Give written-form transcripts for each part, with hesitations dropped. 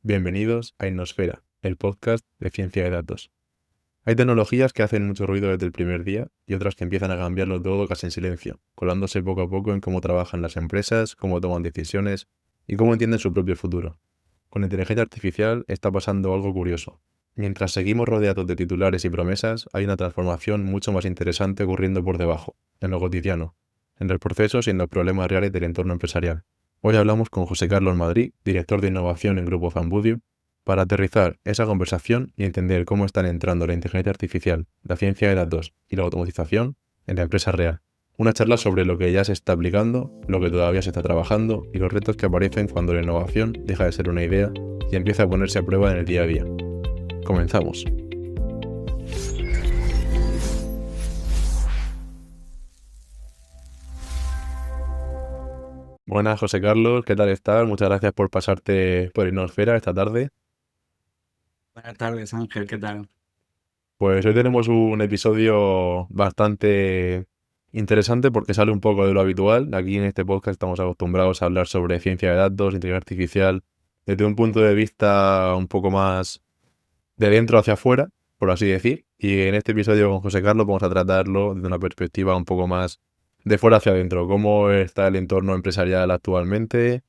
Bienvenidos a Innosfera, el podcast de ciencia de datos. Hay tecnologías que hacen mucho ruido desde el primer día y otras que empiezan a cambiarlo todo casi en silencio, colándose poco a poco en cómo trabajan las empresas, cómo toman decisiones y cómo entienden su propio futuro. Con la inteligencia artificial está pasando algo curioso. Mientras seguimos rodeados de titulares y promesas, hay una transformación mucho más interesante ocurriendo por debajo, en lo cotidiano, en los procesos y en los problemas reales del entorno empresarial. Hoy hablamos con José Carlos Madrid, director de innovación en Grupo Zambudio, para aterrizar esa conversación y entender cómo están entrando la inteligencia artificial, la ciencia de datos y la automatización en la empresa real. Una charla sobre lo que ya se está aplicando, lo que todavía se está trabajando y los retos que aparecen cuando la innovación deja de ser una idea y empieza a ponerse a prueba en el día a día. Comenzamos. Buenas, José Carlos, ¿qué tal estás? Muchas gracias por pasarte por Innosfera esta tarde. Buenas tardes, Ángel, ¿qué tal? Pues hoy tenemos un episodio bastante interesante porque sale un poco de lo habitual. Aquí en este podcast estamos acostumbrados a hablar sobre ciencia de datos, inteligencia artificial, desde un punto de vista un poco más de dentro hacia afuera, por así decir. Y en este episodio con José Carlos vamos a tratarlo desde una perspectiva un poco más de fuera hacia adentro. ¿Cómo está el entorno empresarial actualmente?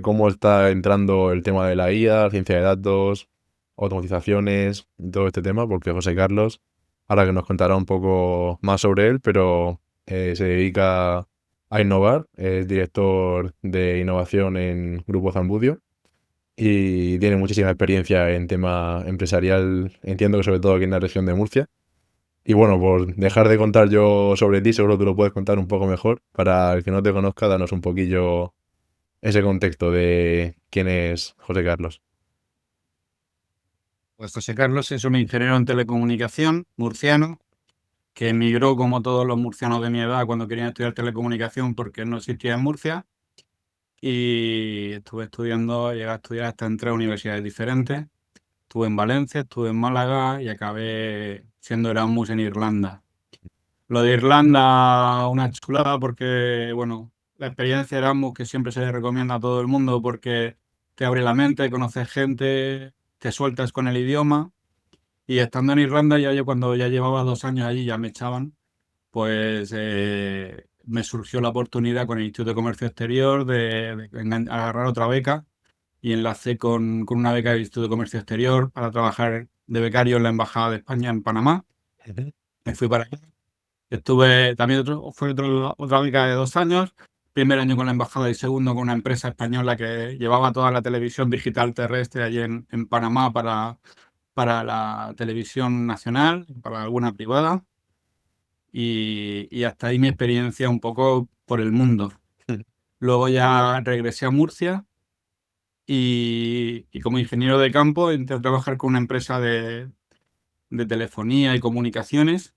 ¿Cómo está entrando el tema de la IA, ciencia de datos, automatizaciones y todo este tema? Porque José Carlos, ahora que nos contará un poco más sobre él, pero se dedica a innovar, es director de innovación en Grupo Zambudio y tiene muchísima experiencia en tema empresarial, entiendo que sobre todo aquí en la región de Murcia. Y bueno, por dejar de contar yo sobre ti, seguro que tú lo puedes contar un poco mejor. Para el que no te conozca, danos un poquillo ese contexto de quién es José Carlos. Pues José Carlos es un ingeniero en telecomunicación murciano que emigró como todos los murcianos de mi edad cuando querían estudiar telecomunicación porque no existía en Murcia y estuve estudiando, llegué a estudiar hasta en 3 universidades diferentes. Estuve en Valencia, estuve en Málaga y acabé siendo Erasmus en Irlanda. Lo de Irlanda, una chulada porque, bueno, la experiencia Erasmus que siempre se le recomienda a todo el mundo porque te abre la mente, conoces gente, te sueltas con el idioma. Y estando en Irlanda, ya yo cuando ya llevaba 2 años allí, ya me echaban, pues me surgió la oportunidad con el Instituto de Comercio Exterior de agarrar otra beca y enlacé con una beca del Instituto de Comercio Exterior para trabajar de becario en la Embajada de España en Panamá. Ujú. Me fui para allá. Estuve también otra beca de 2 años, primer año con la embajada y segundo con una empresa española que llevaba toda la televisión digital terrestre allí en Panamá para la televisión nacional, para alguna privada, y hasta ahí mi experiencia un poco por el mundo. Luego ya regresé a Murcia y como ingeniero de campo entré a trabajar con una empresa de telefonía y comunicaciones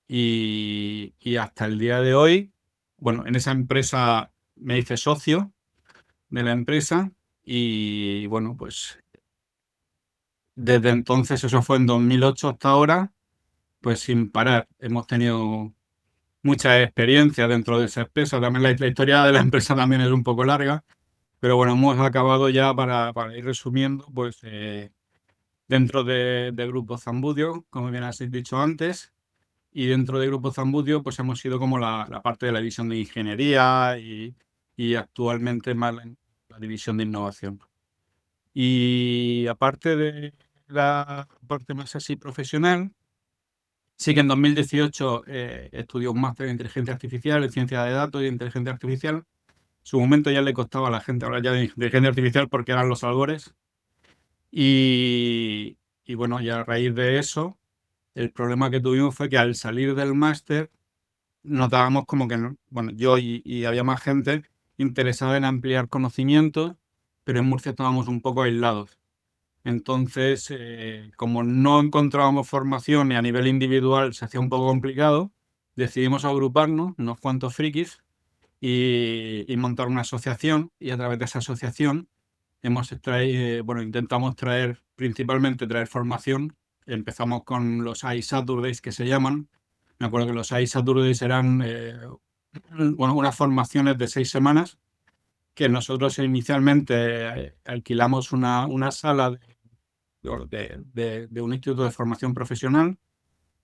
y hasta el día de hoy, bueno, en esa empresa me hice socio de la empresa y bueno, pues desde entonces, eso fue en 2008 hasta ahora, pues sin parar. Hemos tenido mucha experiencia dentro de esa empresa. También la historia de la empresa también es un poco larga, pero bueno, hemos acabado ya para ir resumiendo, pues dentro de Grupo Zambudio, como bien has dicho antes, y dentro de Grupo Zambudio, pues hemos sido como la parte de la división de ingeniería y actualmente más la división de innovación. Y aparte de la parte más así profesional, sí que en 2018 estudió un máster en inteligencia artificial, en ciencia de datos y inteligencia artificial. En su momento ya le costaba a la gente hablar ya de inteligencia artificial porque eran los albores. Y bueno, ya a raíz de eso, el problema que tuvimos fue que al salir del máster notábamos como que, bueno, yo y había más gente interesada en ampliar conocimientos, pero en Murcia estábamos un poco aislados. Entonces, como no encontrábamos formación y a nivel individual se hacía un poco complicado, decidimos agruparnos, unos cuantos frikis, y montar una asociación. Y a través de esa asociación bueno, intentamos principalmente traer formación. Empezamos con los iSaturdays que se llaman. Me acuerdo que los iSaturdays eran bueno, unas formaciones de 6 semanas que nosotros inicialmente alquilamos una sala de un instituto de formación profesional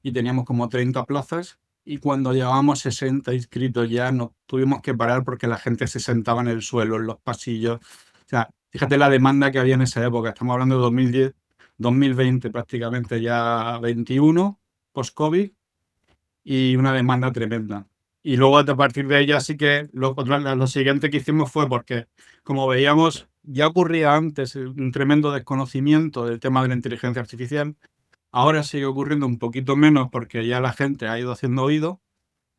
y teníamos como 30 plazas y cuando llevábamos 60 inscritos ya nos tuvimos que parar porque la gente se sentaba en el suelo, en los pasillos. O sea, fíjate la demanda que había en esa época. Estamos hablando de 2010, 2020 prácticamente ya 21, post-COVID, y una demanda tremenda. Y luego a partir de ella sí que lo siguiente que hicimos fue porque, como veíamos, ya ocurría antes un tremendo desconocimiento del tema de la inteligencia artificial. Ahora sigue ocurriendo un poquito menos porque ya la gente ha ido haciendo oído,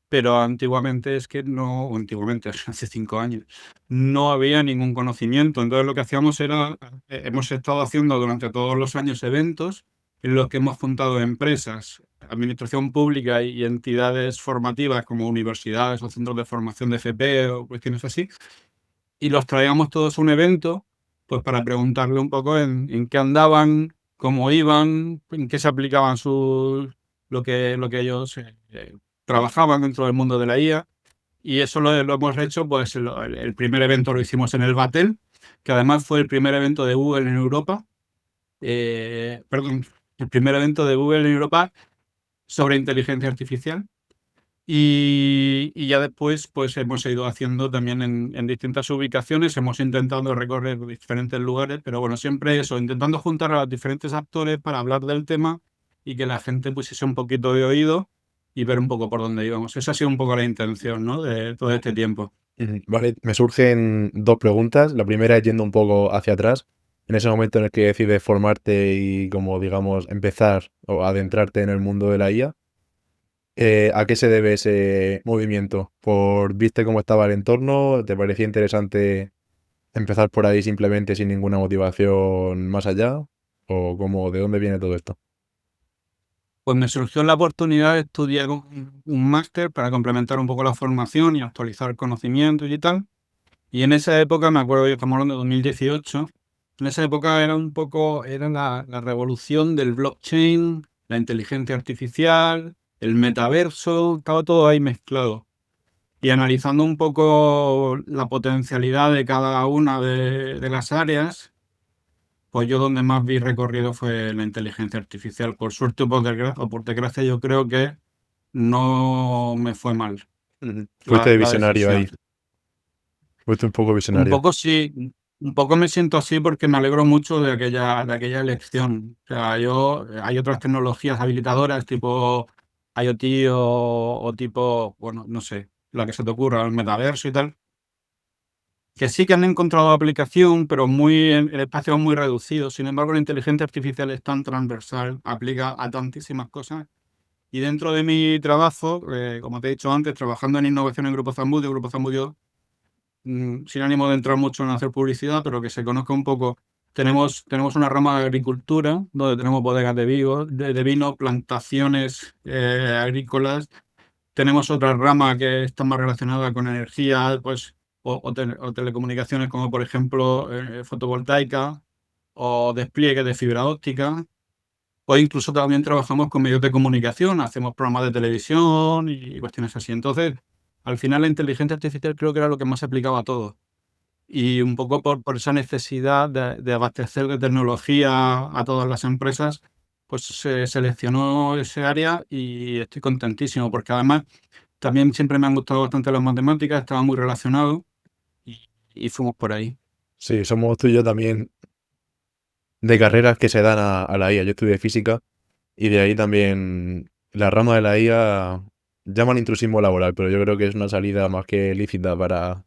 pero antiguamente es que no, o antiguamente, hace 5 años, no había ningún conocimiento. Entonces lo que hacíamos era, hemos estado haciendo durante todos los años eventos en los que hemos juntado empresas, administración pública y entidades formativas como universidades o centros de formación de FP o cuestiones así, y los traíamos todos a un evento, pues para preguntarle un poco en qué andaban, cómo iban, en qué se aplicaban lo que ellos trabajaban dentro del mundo de la IA. Y eso lo hemos hecho, pues el primer evento lo hicimos en el Batel, que además fue el primer evento de Google en Europa. Perdón, el primer evento de Google en Europa sobre inteligencia artificial. Y ya después, pues hemos ido haciendo también en distintas ubicaciones, hemos intentado recorrer diferentes lugares, pero bueno, siempre eso, intentando juntar a los diferentes actores para hablar del tema y que la gente pusiese un poquito de oído y ver un poco por dónde íbamos. Esa ha sido un poco la intención, ¿no? De todo este tiempo. Vale, me surgen dos preguntas. La primera es yendo un poco hacia atrás. En ese momento en el que decides formarte y como digamos empezar o adentrarte en el mundo de la IA, ¿a qué se debe ese movimiento? ¿Viste cómo estaba el entorno? ¿Te parecía interesante empezar por ahí simplemente sin ninguna motivación más allá? ¿O de dónde viene todo esto? Pues me surgió la oportunidad de estudiar un máster para complementar un poco la formación y actualizar conocimientos y tal. Y en esa época, me acuerdo, yo estamos hablando de 2018, en esa época era la revolución del blockchain, la inteligencia artificial, el metaverso, estaba todo ahí mezclado. Y analizando un poco la potencialidad de cada una de las áreas, pues yo donde más vi recorrido fue la inteligencia artificial. Por suerte o por desgracia, yo creo que no me fue mal Fuiste de la visionario decisión. ahí. Fuiste un poco Un visionario. poco sí, un poco me siento así porque me alegro mucho de aquella elección. O sea, hay otras tecnologías habilitadoras tipo IoT o tipo, bueno, no sé, la que se te ocurra, el metaverso y tal, que sí que han encontrado aplicación, pero en espacios muy reducidos. Sin embargo, la inteligencia artificial es tan transversal, aplica a tantísimas cosas. Y dentro de mi trabajo, como te he dicho antes, trabajando en innovación en Grupo Zamudio, sin ánimo de entrar mucho en hacer publicidad, pero que se conozca un poco. Tenemos una rama de agricultura, donde tenemos bodegas de vino, plantaciones agrícolas. Tenemos otra rama que está más relacionada con energía, pues, o telecomunicaciones, como por ejemplo fotovoltaica o despliegue de fibra óptica. O incluso también trabajamos con medios de comunicación, hacemos programas de televisión y cuestiones así. Entonces, al final la inteligencia artificial creo que era lo que más se aplicaba a todo. Y un poco por esa necesidad de abastecer de tecnología a todas las empresas, pues se seleccionó ese área y estoy contentísimo porque además también siempre me han gustado bastante las matemáticas, estaba muy relacionado y, y fuimos por ahí. Sí, somos tú y yo también de carreras que se dan a la IA. Yo estudié física y de ahí también la rama de la IA llaman intrusismo laboral, pero yo creo que es una salida más que lícita para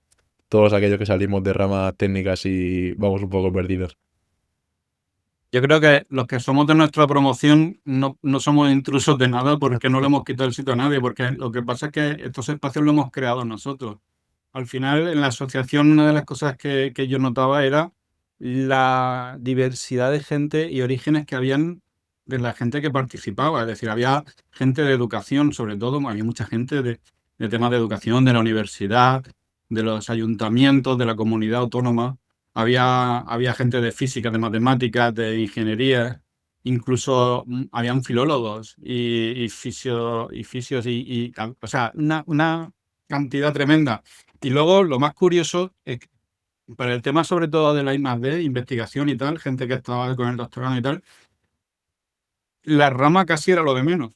todos aquellos que salimos de ramas técnicas y vamos un poco perdidos. Yo creo que los que somos de nuestra promoción no somos intrusos de nada porque no le hemos quitado el sitio a nadie, porque lo que pasa es que estos espacios lo hemos creado nosotros. Al final, en la asociación, una de las cosas que yo notaba era la diversidad de gente y orígenes que habían de la gente que participaba. Es decir, había gente de educación, sobre todo, había mucha gente de temas de educación, de la universidad, de los ayuntamientos, de la comunidad autónoma. Había gente de física, de matemáticas, de ingeniería, incluso habían filólogos y fisios o sea, una cantidad tremenda. Y luego lo más curioso para el tema sobre todo de la I+D, investigación y tal, gente que estaba con el doctorado y tal, la rama casi era lo de menos.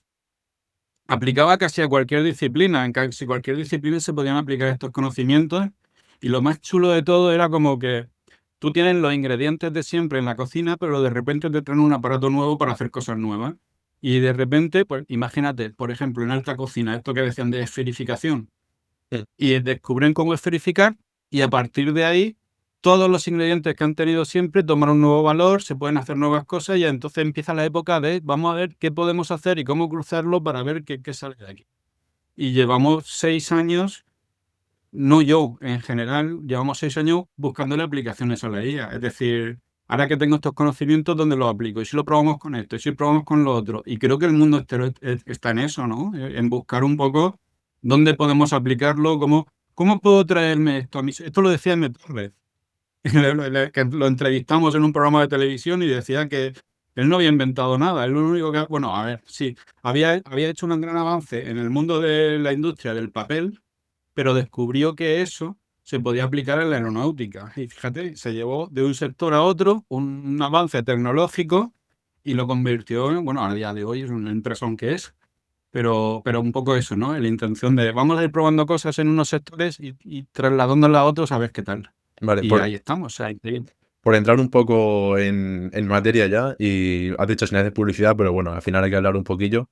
Aplicaba casi a cualquier disciplina, en casi cualquier disciplina se podían aplicar estos conocimientos, y lo más chulo de todo era como que tú tienes los ingredientes de siempre en la cocina, pero de repente te traen un aparato nuevo para hacer cosas nuevas. Y de repente, pues imagínate, por ejemplo, en alta cocina, esto que decían de esferificación, Mm. y descubren cómo esferificar, y a partir de ahí todos los ingredientes que han tenido siempre toman un nuevo valor, se pueden hacer nuevas cosas, y entonces empieza la época de vamos a ver qué podemos hacer y cómo cruzarlo para ver qué sale de aquí. Y llevamos 6 años, no yo en general, llevamos 6 años buscándole aplicaciones a la IA. Es decir, ahora que tengo estos conocimientos, ¿dónde los aplico? Y si lo probamos con esto, y si lo probamos con lo otro. Y creo que el mundo entero está en eso, ¿no? En buscar un poco dónde podemos aplicarlo, cómo puedo traerme esto a mí. Esto lo decía M. Torres, que lo entrevistamos en un programa de televisión y decía que él no había inventado nada. Él lo único que, bueno, a ver, sí, había hecho un gran avance en el mundo de la industria del papel, pero descubrió que eso se podía aplicar en la aeronáutica. Y fíjate, se llevó de un sector a otro un avance tecnológico y lo convirtió en, bueno, a día de hoy es una empresa que es, pero un poco eso, ¿no? La intención de vamos a ir probando cosas en unos sectores y trasladándolas a otros a ver qué tal. Vale, Y ahí estamos, o sea, increíble. por entrar un poco en materia ya, y has dicho sin hacer publicidad, pero bueno, al final hay que hablar un poquillo.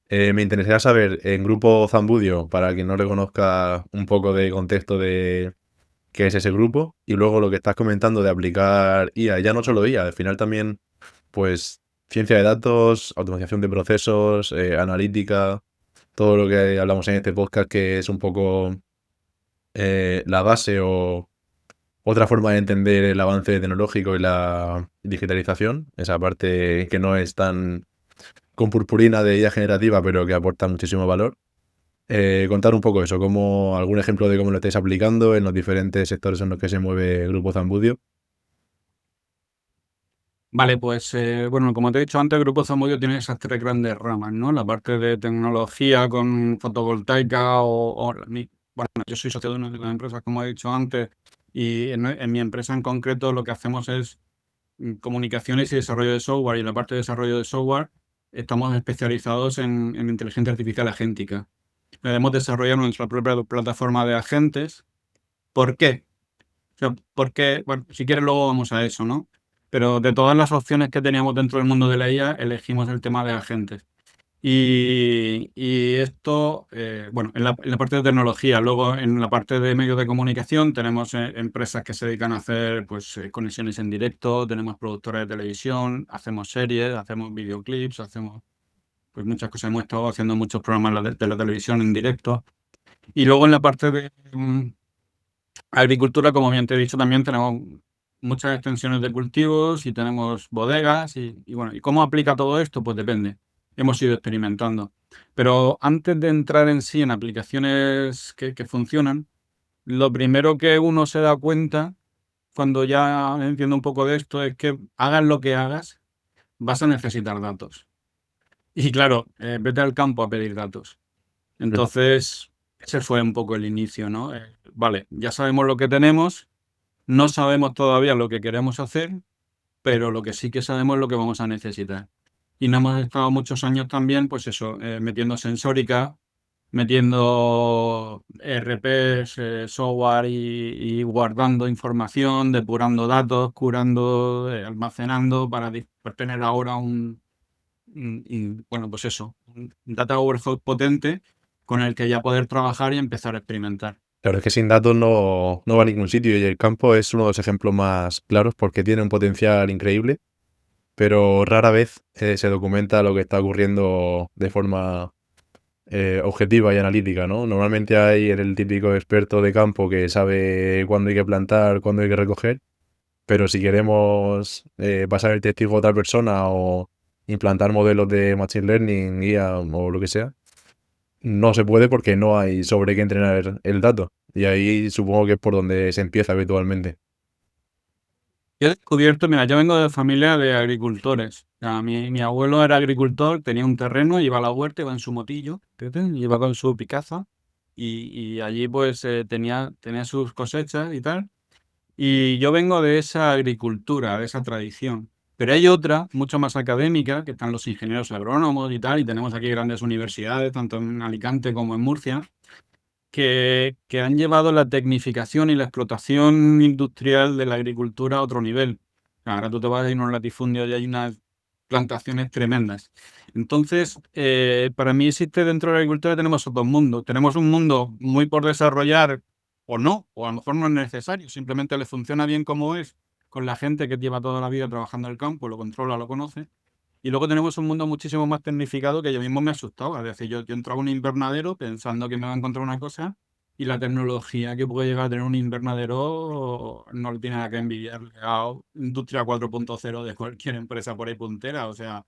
Me interesaría saber, en Grupo Zambudio, para quien no le conozca, un poco de contexto de qué es ese grupo, y luego lo que estás comentando de aplicar IA, ya no solo IA, al final también, pues, ciencia de datos, automatización de procesos, analítica, todo lo que hablamos en este podcast, que es un poco la base o otra forma de entender el avance tecnológico y la digitalización, esa parte que no es tan con purpurina de IA generativa, pero que aporta muchísimo valor. Contar un poco eso, como algún ejemplo de cómo lo estáis aplicando en los diferentes sectores en los que se mueve el Grupo Zambudio. Vale, pues bueno, como te he dicho antes, el Grupo Zamudio tiene esas 3 grandes ramas, ¿no? La parte de tecnología con fotovoltaica bueno, yo soy socio de una de las empresas, como he dicho antes, y en mi empresa en concreto lo que hacemos es comunicaciones y desarrollo de software, y en la parte de desarrollo de software estamos especializados en inteligencia artificial agéntica. Hemos desarrollado nuestra propia plataforma de agentes. ¿Por qué? O sea, porque, bueno, si quieres luego vamos a eso, ¿no? Pero de todas las opciones que teníamos dentro del mundo de la IA, elegimos el tema de agentes. Y esto, bueno, en la parte de tecnología. Luego, en la parte de medios de comunicación, tenemos empresas que se dedican a hacer pues, conexiones en directo, tenemos productoras de televisión, hacemos series, hacemos videoclips, hacemos pues, muchas cosas. Hemos estado haciendo muchos programas de la televisión en directo. Y luego, en la parte de agricultura, como bien te he dicho, también tenemos muchas extensiones de cultivos y tenemos bodegas y bueno, ¿y cómo aplica todo esto? Pues depende. Hemos ido experimentando. Pero antes de entrar en sí en aplicaciones que funcionan, lo primero que uno se da cuenta cuando ya entiende un poco de esto es que hagas lo que hagas, vas a necesitar datos. Y claro, vete al campo a pedir datos. Mm. Entonces, ese fue un poco el inicio, ¿no? Vale, ya sabemos lo que tenemos, no sabemos todavía lo que queremos hacer, pero lo que sí que sabemos es lo que vamos a necesitar. Y nos hemos estado muchos años también, pues eso, metiendo sensórica, metiendo ERPs, software y guardando información, depurando datos, curando, almacenando para tener ahora bueno, pues eso, un data warehouse potente con el que ya poder trabajar y empezar a experimentar. Claro, es que sin datos no va a ningún sitio y el campo es uno de los ejemplos más claros porque tiene un potencial increíble, pero rara vez se documenta lo que está ocurriendo de forma objetiva y analítica, ¿no? Normalmente hay el típico experto de campo que sabe cuándo hay que plantar, cuándo hay que recoger, pero si queremos pasar el testigo a otra persona o implantar modelos de machine learning, IA o lo que sea, no se puede porque no hay sobre qué entrenar el dato. Y ahí supongo que es por donde se empieza habitualmente. Yo he descubierto, mira, yo vengo de familia de agricultores. O sea, mi abuelo era agricultor, tenía un terreno, iba a la huerta, iba en su motillo, iba con su picaza y allí pues tenía sus cosechas y tal. Y yo vengo de esa agricultura, de esa tradición. Pero hay otra, mucho más académica, que están los ingenieros agrónomos y tal, y tenemos aquí grandes universidades, tanto en Alicante como en Murcia, que han llevado la tecnificación y la explotación industrial de la agricultura a otro nivel. Ahora tú te vas a ir a un latifundio y hay unas plantaciones tremendas. Entonces, para mí existe dentro de la agricultura tenemos dos mundos. Tenemos un mundo muy por desarrollar o no, o a lo mejor no es necesario, simplemente le funciona bien como es, con la gente que lleva toda la vida trabajando en el campo, lo controla, lo conoce. Y luego tenemos un mundo muchísimo más tecnificado que yo mismo me asustaba. Es decir, yo entraba a un invernadero pensando que me iba a encontrar una cosa y la tecnología que puede llegar a tener un invernadero no le tiene nada que envidiarle a Industria 4.0 de cualquier empresa por ahí puntera. O sea,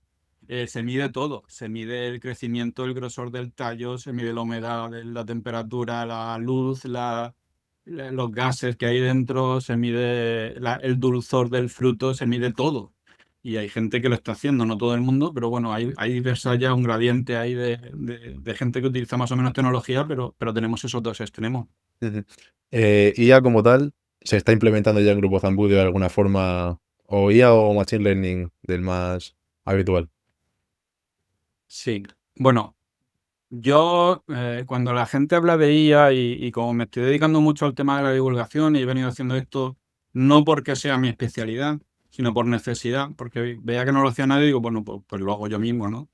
se mide todo. Se mide el crecimiento, el grosor del tallo, se mide la humedad, la temperatura, la luz, los gases que hay dentro, se mide el dulzor del fruto, se mide todo. Y hay gente que lo está haciendo, no todo el mundo, pero bueno, hay versa ya un gradiente ahí de gente que utiliza más o menos tecnología, pero tenemos esos dos extremos. Ujú. IA como tal, ¿se está implementando ya en Grupo Zambudio de alguna forma? ¿O IA o Machine Learning del más habitual? Sí. Bueno, yo cuando la gente habla de IA y como me estoy dedicando mucho al tema de la divulgación y he venido haciendo esto no porque sea mi especialidad, sino por necesidad, porque veía que no lo hacía nadie y digo, bueno, pues lo hago yo mismo, ¿no?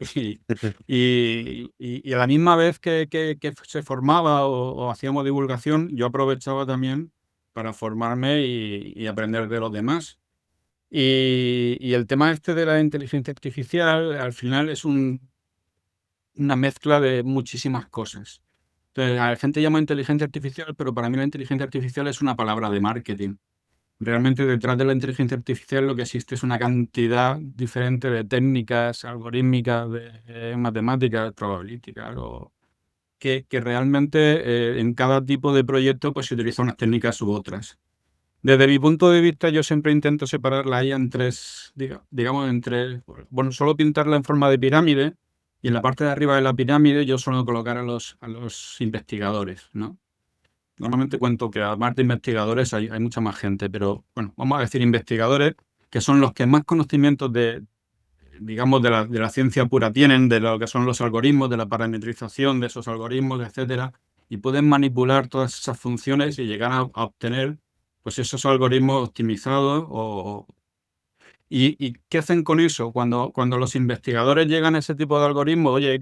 Y a la misma vez que se formaba o hacíamos divulgación, yo aprovechaba también para formarme y aprender de los demás. Y el tema este de la inteligencia artificial, al final es una mezcla de muchísimas cosas. Entonces, la gente llama inteligencia artificial, pero para mí la inteligencia artificial es una palabra de marketing. Realmente detrás de la inteligencia artificial lo que existe es una cantidad diferente de técnicas algorítmicas, de matemáticas, probabilísticas, que realmente en cada tipo de proyecto pues, se utilizan unas técnicas u otras. Desde mi punto de vista, yo siempre intento separar la IA en tres, digamos, en tres. Bueno, solo pintarla en forma de pirámide y en la parte de arriba de la pirámide yo suelo colocar a los investigadores, ¿no? Normalmente cuento que además de investigadores hay mucha más gente, pero bueno, vamos a decir investigadores que son los que más conocimientos digamos, de la ciencia pura tienen, de lo que son los algoritmos, de la parametrización de esos algoritmos, etcétera, y pueden manipular todas esas funciones y llegar a obtener pues esos algoritmos optimizados. ¿Y qué hacen con eso? Cuando los investigadores llegan a ese tipo de algoritmos, oye,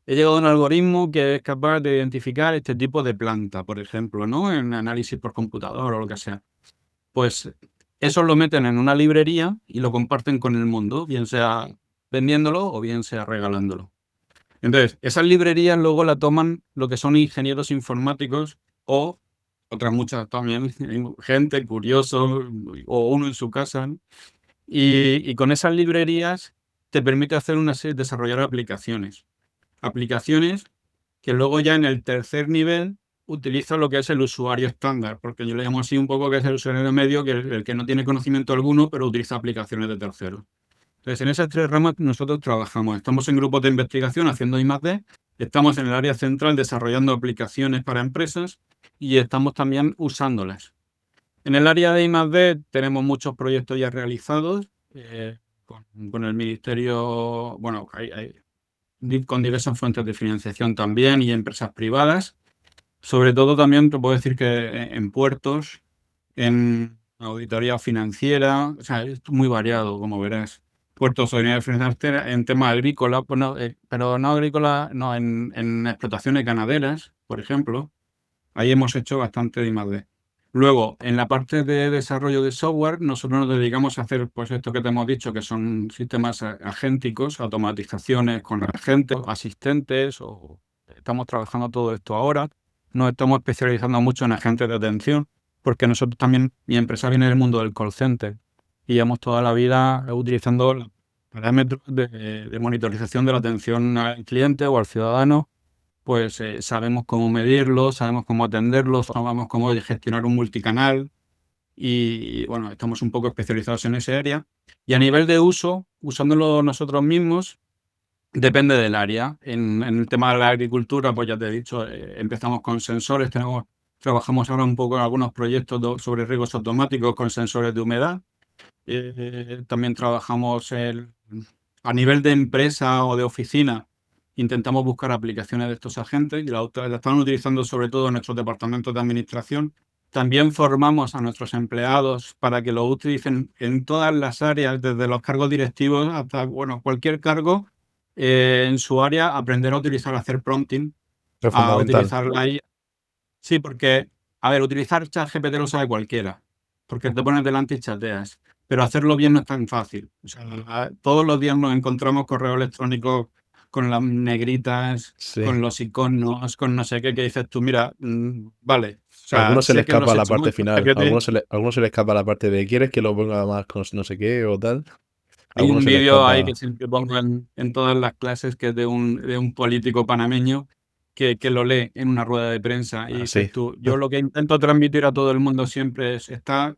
he llegado a un algoritmo que es capaz de identificar este tipo de planta, por ejemplo, ¿no? En análisis por computador o lo que sea. Pues eso lo meten en una librería y lo comparten con el mundo, bien sea vendiéndolo o bien sea regalándolo. Entonces, esas librerías luego la toman lo que son ingenieros informáticos o otras muchas también, gente, curioso o uno en su casa, ¿no? Y con esas librerías te permite hacer desarrollar aplicaciones. Aplicaciones que luego ya en el tercer nivel utiliza lo que es el usuario estándar, porque yo le llamo así un poco que es el usuario medio, que es el que no tiene conocimiento alguno, pero utiliza aplicaciones de terceros. Entonces, en esas tres ramas nosotros trabajamos. Estamos en grupos de investigación haciendo I+D, estamos en el área central desarrollando aplicaciones para empresas y estamos también usándolas. En el área de I+D tenemos muchos proyectos ya realizados con el ministerio, bueno, con diversas fuentes de financiación también y empresas privadas. Sobre todo también te puedo decir que en puertos, en auditoría financiera, o sea, es muy variado, como verás. Puertos, auditoría financiera, en tema agrícola, pues no, pero no agrícola, no, en explotaciones ganaderas, por ejemplo. Ahí hemos hecho bastante de I+D. Luego, en la parte de desarrollo de software, nosotros nos dedicamos a hacer, pues esto que te hemos dicho, que son sistemas agénticos, automatizaciones con agentes, asistentes, o estamos trabajando todo esto ahora. Nos estamos especializando mucho en agentes de atención, porque nosotros también, mi empresa viene del mundo del call center, y llevamos toda la vida utilizando los parámetros de monitorización de la atención al cliente o al ciudadano, pues sabemos cómo medirlo, sabemos cómo atenderlo, sabemos cómo gestionar un multicanal y bueno, estamos un poco especializados en ese área. Y a nivel de uso, usándolo nosotros mismos, depende del área. En el tema de la agricultura, pues ya te he dicho, empezamos con sensores, tenemos Trabajamos ahora un poco en algunos proyectos sobre riegos automáticos con sensores de humedad. También trabajamos a nivel de empresa o de oficina. Intentamos buscar aplicaciones de estos agentes y la están utilizando sobre todo en nuestros departamentos de administración. También formamos a nuestros empleados para que lo utilicen en todas las áreas, desde los cargos directivos hasta cualquier cargo en su área, aprender a utilizar, a hacer prompting, Es a fundamental. utilizar la IA. Sí, porque, a ver, utilizar ChatGPT lo sabe cualquiera, porque te pones delante y chateas, pero hacerlo bien no es tan fácil. O sea, todos los días nos encontramos correos electrónicos con las negritas, Sí. con los iconos, con no sé qué, que dices tú, mira, vale, o A sea, algunos se le sé que los escapa he la hecho con parte final. ChatGPT. A algunos se le escapa la parte de ¿quieres que lo ponga más con no sé qué o tal? A Hay algunos un se le vídeo ahí escapa. que siempre pongo en todas las clases, que es de un político panameño que lo lee en una rueda de prensa y dices Así. tú, yo lo que intento transmitir a todo el mundo siempre o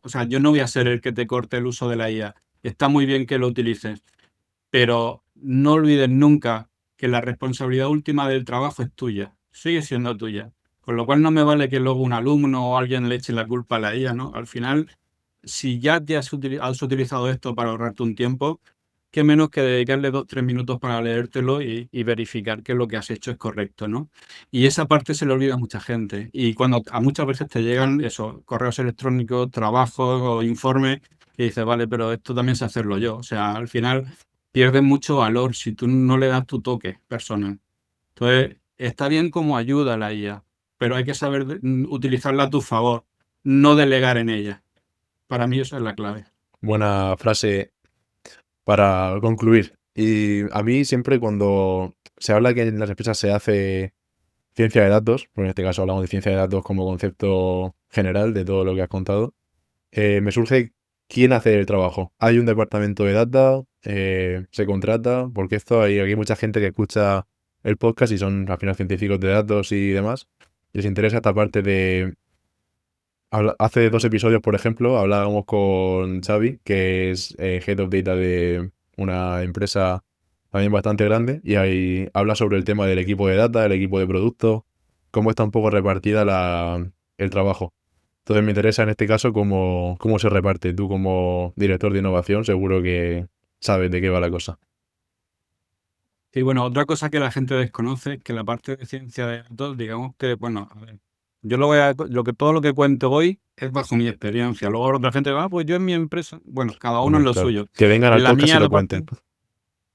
sea, yo no voy a ser el que te corte el uso de la IA. Está muy bien que lo utilices, pero no olvides nunca que la responsabilidad última del trabajo es tuya, sigue siendo tuya. Con lo cual no me vale que luego un alumno o alguien le eche la culpa a la IA, ¿no? Al final, si ya has utilizado esto para ahorrarte un tiempo, qué menos que dedicarle 2, 3 minutos para leértelo y verificar que lo que has hecho es correcto, ¿no? Y esa parte se le olvida a mucha gente. Y cuando a muchas veces te llegan esos correos electrónicos, trabajos o informes, que dices, vale, pero esto también sé hacerlo yo. O sea, al final pierde mucho valor si tú no le das tu toque personal. Entonces, está bien como ayuda a la IA, pero hay que saber utilizarla a tu favor, no delegar en ella. Para mí esa es la clave. Buena frase para concluir. Y a mí siempre cuando se habla que en las empresas se hace ciencia de datos, porque en este caso hablamos de ciencia de datos como concepto general de todo lo que has contado, me surge quién hace el trabajo. Hay un departamento de data, se contrata, porque aquí hay mucha gente que escucha el podcast y son al final científicos de datos y demás. Les interesa esta parte de... Hace 2 episodios, por ejemplo, hablábamos con Xavi, que es Head of Data de una empresa también bastante grande, y ahí habla sobre el tema del equipo de data, el equipo de producto, cómo está un poco repartida el trabajo. Entonces me interesa en este caso cómo se reparte. Tú como director de innovación seguro que sabes de qué va la cosa. Sí, bueno, otra cosa que la gente desconoce es que la parte de ciencia de datos, digamos que, bueno, a ver, yo todo lo que cuento hoy es bajo mi experiencia. Luego otra gente va, pues yo en mi empresa, bueno, cada uno en Hombre, lo claro. suyo. Que vengan al En la podcast y mía, lo la parte, cuenten.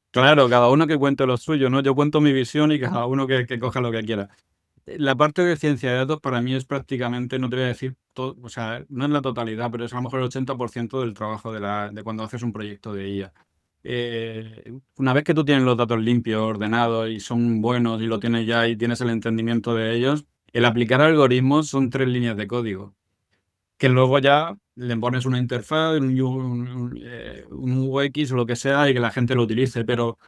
claro, cada uno que cuente lo suyo, ¿no? Yo cuento mi visión y cada uno que coja lo que quiera. La parte de ciencia de datos para mí es prácticamente, no te voy a decir todo, o sea, no es la totalidad, pero es a lo mejor el 80% del trabajo de cuando haces un proyecto de IA. Una vez que tú tienes los datos limpios, ordenados y son buenos y lo tienes ya y tienes el entendimiento de ellos, el aplicar algoritmos son 3 líneas de código, que luego ya le pones una interfaz, un UX o lo que sea y que la gente lo utilice, pero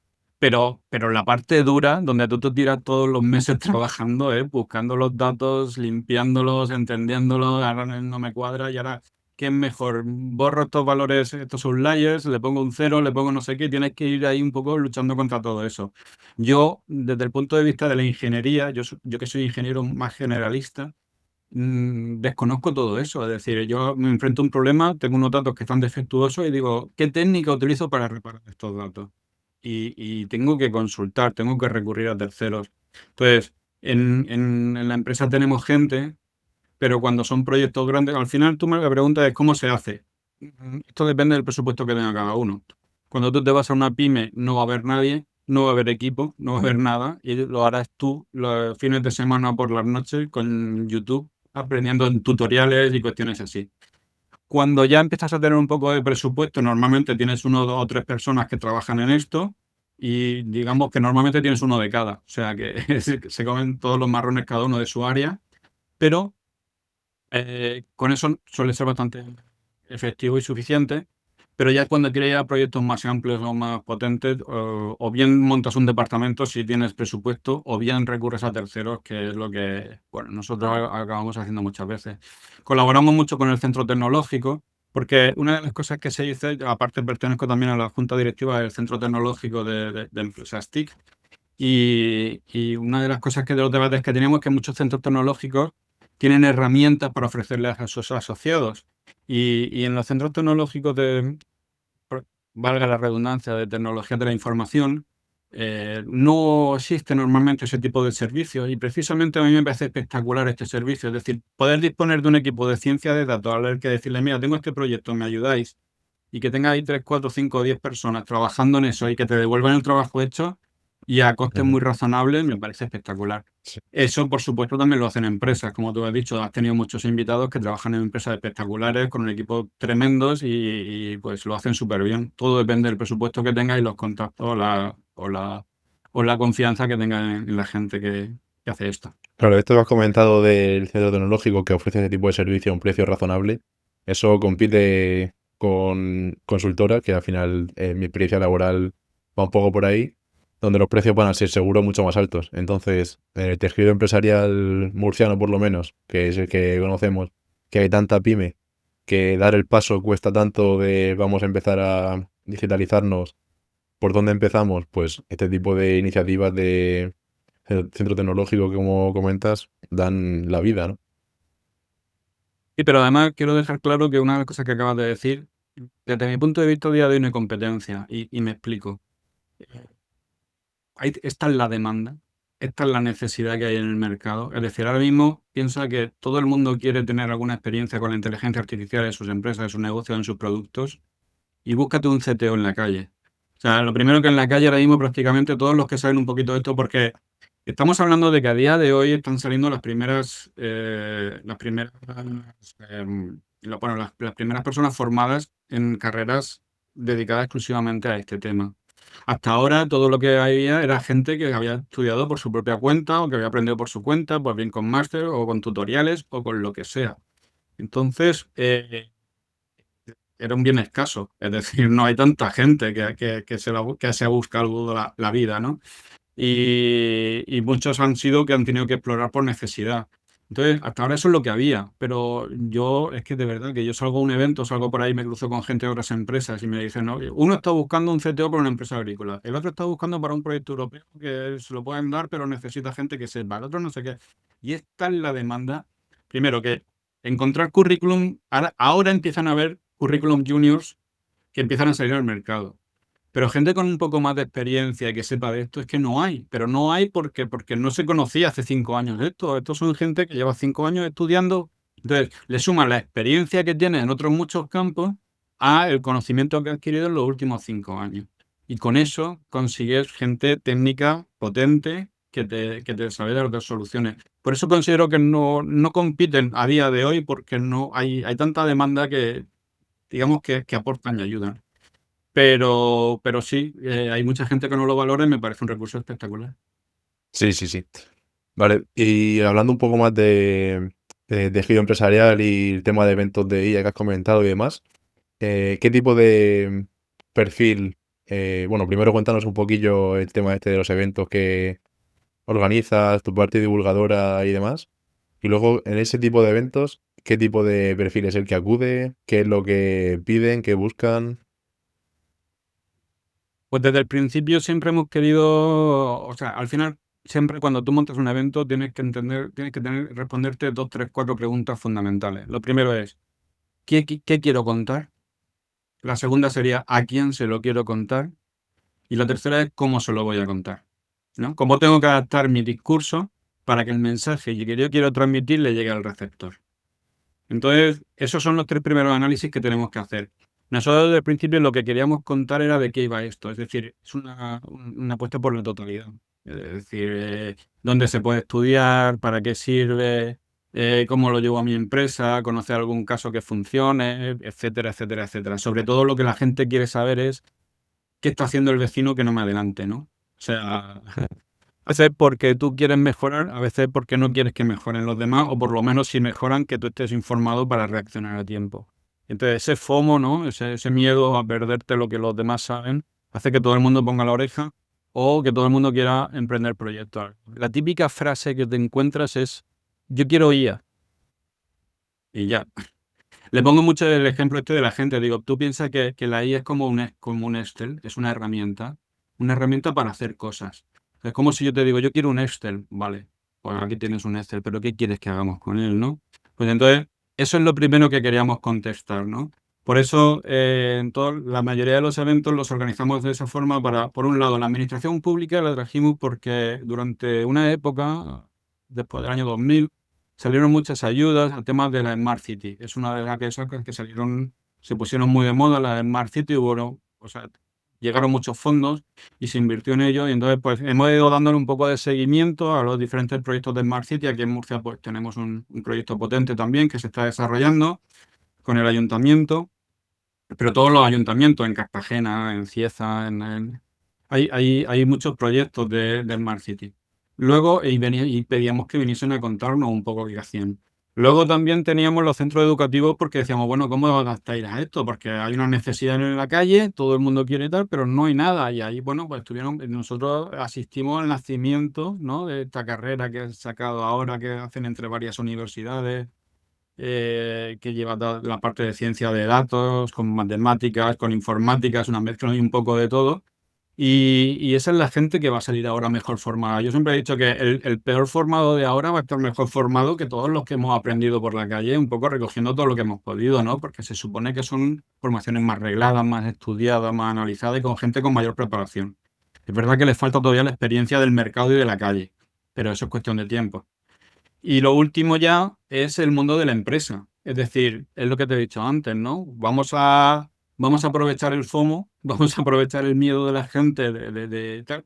la parte dura, donde tú te tiras todos los meses trabajando, buscando los datos, limpiándolos, entendiéndolos, ahora no me cuadra y ahora, ¿qué es mejor? Borro estos valores, estos outliers, le pongo un cero, le pongo no sé qué, tienes que ir ahí un poco luchando contra todo eso. Yo, desde el punto de vista de la ingeniería, yo que soy ingeniero más generalista, desconozco todo eso. Es decir, yo me enfrento a un problema, tengo unos datos que están defectuosos y digo, ¿qué técnica utilizo para reparar estos datos? Y tengo que consultar, tengo que recurrir a terceros. Entonces, en la empresa tenemos gente, pero cuando son proyectos grandes, al final tú me preguntas es cómo se hace. Esto depende del presupuesto que tenga cada uno. Cuando tú te vas a una pyme, no va a haber nadie, no va a haber equipo, no va a haber nada, y lo harás tú los fines de semana por las noches con YouTube, aprendiendo en tutoriales y cuestiones así. Cuando ya empiezas a tener un poco de presupuesto, normalmente tienes 1, 2 o 3 personas que trabajan en esto y digamos que normalmente tienes uno de cada. O sea que se comen todos los marrones cada uno de su área, pero con eso suele ser bastante efectivo y suficiente. Pero ya cuando quieres ir a proyectos más amplios o más potentes, o bien montas un departamento si tienes presupuesto, o bien recurres a terceros, que es lo que, bueno, nosotros acabamos haciendo muchas veces. Colaboramos mucho con el centro tecnológico, porque una de las cosas que se dice, aparte pertenezco también a la junta directiva del centro tecnológico de empresas TIC, y una de las cosas de los debates que tenemos es que muchos centros tecnológicos tienen herramientas para ofrecerles a sus asociados. Y en los centros tecnológicos valga la redundancia, de tecnología de la información, no existe normalmente ese tipo de servicios y precisamente a mí me parece espectacular este servicio. Es decir, poder disponer de un equipo de ciencia de datos al que decirle, mira, tengo este proyecto, me ayudáis, y que tenga ahí 3, 4, 5 o 10 personas trabajando en eso y que te devuelvan el trabajo hecho y a costes Ujú. muy razonables, me parece espectacular. Sí. Eso, por supuesto, también lo hacen empresas. Como tú has dicho, has tenido muchos invitados que trabajan en empresas espectaculares con un equipo tremendos pues lo hacen súper bien. Todo depende del presupuesto que tengas y los contactos o la confianza que tengas en la gente que hace esto. Claro, esto que has comentado del centro tecnológico que ofrece ese tipo de servicio a un precio razonable, eso compite con consultora, que al final, en mi experiencia laboral va un poco por ahí, donde los precios van a ser seguro mucho más altos. Entonces, en el tejido empresarial murciano, por lo menos, que es el que conocemos, que hay tanta pyme, que dar el paso cuesta tanto de vamos a empezar a digitalizarnos. ¿Por dónde empezamos? Pues este tipo de iniciativas de centro tecnológico, como comentas, dan la vida, ¿no? Y pero además quiero dejar claro que una de las cosas que acabas de decir, desde mi punto de vista, a día de hoy no hay competencia. Y me explico. Esta es la demanda, esta es la necesidad que hay en el mercado. Es decir, ahora mismo piensa que todo el mundo quiere tener alguna experiencia con la inteligencia artificial en sus empresas, en sus negocios, en sus productos, y búscate un CTO en la calle. O sea, lo primero que en la calle ahora mismo prácticamente todos los que saben un poquito de esto, porque estamos hablando de que a día de hoy están saliendo las primeras personas formadas en carreras dedicadas exclusivamente a este tema. Hasta ahora todo lo que había era gente que había estudiado por su propia cuenta o que había aprendido por su cuenta, pues bien con máster o con tutoriales o con lo que sea. Entonces, era un bien escaso, es decir, no hay tanta gente que se ha buscado la vida, ¿no? Y muchos han sido que han tenido que explorar por necesidad. Entonces, hasta ahora eso es lo que había, pero yo es que de verdad que yo salgo a un evento, salgo por ahí, me cruzo con gente de otras empresas y me dicen, no, uno está buscando un CTO para una empresa agrícola, el otro está buscando para un proyecto europeo que se lo pueden dar, pero necesita gente que sepa, el otro no sé qué. Y esta es la demanda. Primero que encontrar currículum, ahora empiezan a haber currículum juniors que empiezan a salir al mercado. Pero gente con un poco más de experiencia y que sepa de esto es que no hay. Pero no hay porque no se conocía hace 5 años esto. Estos son gente que lleva 5 años estudiando. Entonces, le suman la experiencia que tiene en otros muchos campos a el conocimiento que ha adquirido en los últimos 5 años. Y con eso consigues gente técnica potente que te sabe dar dos soluciones. Por eso considero que no compiten a día de hoy porque no hay tanta demanda que, digamos, que aportan y ayudan. Pero sí, hay mucha gente que no lo valora y me parece un recurso espectacular. Sí, sí, sí. Vale, y hablando un poco más de tejido empresarial y el tema de eventos de IA que has comentado y demás, ¿qué tipo de perfil? Bueno, primero cuéntanos un poquillo el tema este de los eventos que organizas, tu parte divulgadora y demás. Y luego, en ese tipo de eventos, ¿qué tipo de perfil es el que acude? ¿Qué es lo que piden? ¿Qué buscan? Pues desde el principio siempre hemos querido, o sea, al final, siempre cuando tú montas un evento responderte 2, 3, 4 preguntas fundamentales. Lo primero es, ¿qué quiero contar? La segunda sería, ¿a quién se lo quiero contar? Y la tercera es, ¿cómo se lo voy a contar? ¿No? ¿Cómo tengo que adaptar mi discurso para que el mensaje que yo quiero transmitir le llegue al receptor? Entonces, esos son los 3 primeros análisis que tenemos que hacer. Nosotros desde el principio lo que queríamos contar era de qué iba esto, es decir, es una apuesta por la totalidad. Es decir, dónde se puede estudiar, para qué sirve, cómo lo llevo a mi empresa, conocer algún caso que funcione, etcétera, etcétera, etcétera. Sobre todo lo que la gente quiere saber es qué está haciendo el vecino que no me adelante, ¿no? O sea, a veces porque tú quieres mejorar, a veces porque no quieres que mejoren los demás, o por lo menos si mejoran, que tú estés informado para reaccionar a tiempo. Entonces, ese FOMO, ¿no? Ese miedo a perderte lo que los demás saben, hace que todo el mundo ponga la oreja o que todo el mundo quiera emprender proyectos. La típica frase que te encuentras es, yo quiero IA. Y ya. Le pongo mucho el ejemplo este de la gente. Digo, tú piensas que la IA es como un Excel, es una herramienta para hacer cosas. Es como si yo te digo, yo quiero un Excel, vale. pues aquí tienes un Excel, pero ¿qué quieres que hagamos con él, no? Pues entonces, eso es lo primero que queríamos contestar, ¿no? Por eso, la mayoría de los eventos los organizamos de esa forma para, por un lado, la administración pública la trajimos porque durante una época, después del año 2000, salieron muchas ayudas al tema de la Smart City. Es una de las que salieron, se pusieron muy de moda, la Smart City, bueno, o sea, llegaron muchos fondos y se invirtió en ello. Y entonces, pues hemos ido dándole un poco de seguimiento a los diferentes proyectos de Smart City. Aquí en Murcia, pues tenemos un proyecto potente también que se está desarrollando con el ayuntamiento, pero todos los ayuntamientos, en Cartagena, en Cieza, hay muchos proyectos de Smart City. Luego, y pedíamos que viniesen a contarnos un poco qué hacían. Luego también teníamos los centros educativos porque decíamos, bueno, ¿cómo os adaptáis a esto? Porque hay una necesidad en la calle, todo el mundo quiere tal, pero no hay nada. Y ahí, bueno, pues nosotros asistimos al nacimiento, ¿no? De esta carrera que he sacado ahora, que hacen entre varias universidades, que lleva la parte de ciencia de datos, con matemáticas, con informática, es una mezcla y un poco de todo. Y esa es la gente que va a salir ahora mejor formada. Yo siempre he dicho que el peor formado de ahora va a estar mejor formado que todos los que hemos aprendido por la calle, un poco recogiendo todo lo que hemos podido, ¿no? Porque se supone que son formaciones más regladas, más estudiadas, más analizadas y con gente con mayor preparación. Es verdad que les falta todavía la experiencia del mercado y de la calle, pero eso es cuestión de tiempo. Y lo último ya es el mundo de la empresa. Es decir, es lo que te he dicho antes, ¿no? Vamos a aprovechar el FOMO, vamos a aprovechar el miedo de la gente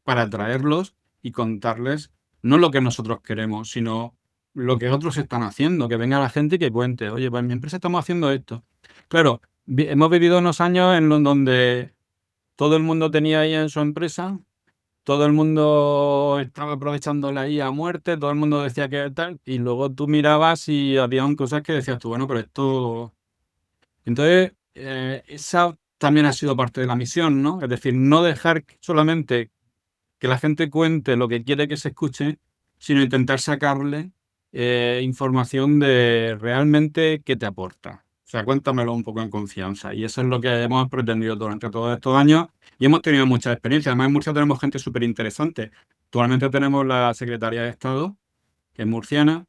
para atraerlos y contarles no lo que nosotros queremos, sino lo que otros están haciendo. Que venga la gente y que cuente, oye, pues en mi empresa estamos haciendo esto. Claro, hemos vivido unos años en donde todo el mundo tenía ahí en su empresa, todo el mundo estaba aprovechando la IA a muerte, todo el mundo decía que tal, y luego tú mirabas y habían cosas que decías tú, bueno, pero esto... Entonces, esa también ha sido parte de la misión, ¿no? Es decir, no dejar solamente que la gente cuente lo que quiere que se escuche, sino intentar sacarle información de realmente qué te aporta. O sea, cuéntamelo un poco en confianza. Y eso es lo que hemos pretendido durante todos estos años y hemos tenido mucha experiencia. Además, en Murcia tenemos gente súper interesante. Actualmente tenemos la Secretaría de Estado, que es murciana.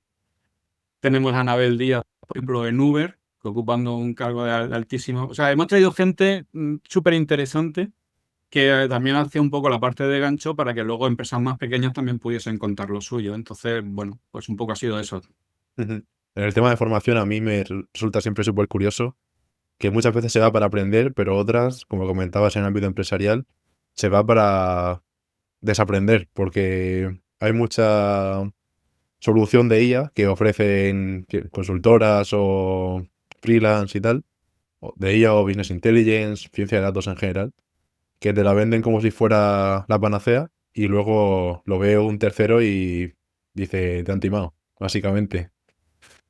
Tenemos a Anabel Díaz, por ejemplo, en Uber, que ocupando un cargo de altísimo. O sea, hemos traído gente súper interesante que también hacía un poco la parte de gancho para que luego empresas más pequeñas también pudiesen contar lo suyo. Entonces, bueno, pues un poco ha sido eso. Ujú. En el tema de formación a mí me resulta siempre súper curioso que muchas veces se va para aprender, pero otras, como comentabas en el ámbito empresarial, se va para desaprender, porque hay mucha solución de IA que ofrecen consultoras o freelance y tal, o de IA o business intelligence, ciencia de datos en general, que te la venden como si fuera la panacea y luego lo ve un tercero y dice, te han timado, básicamente.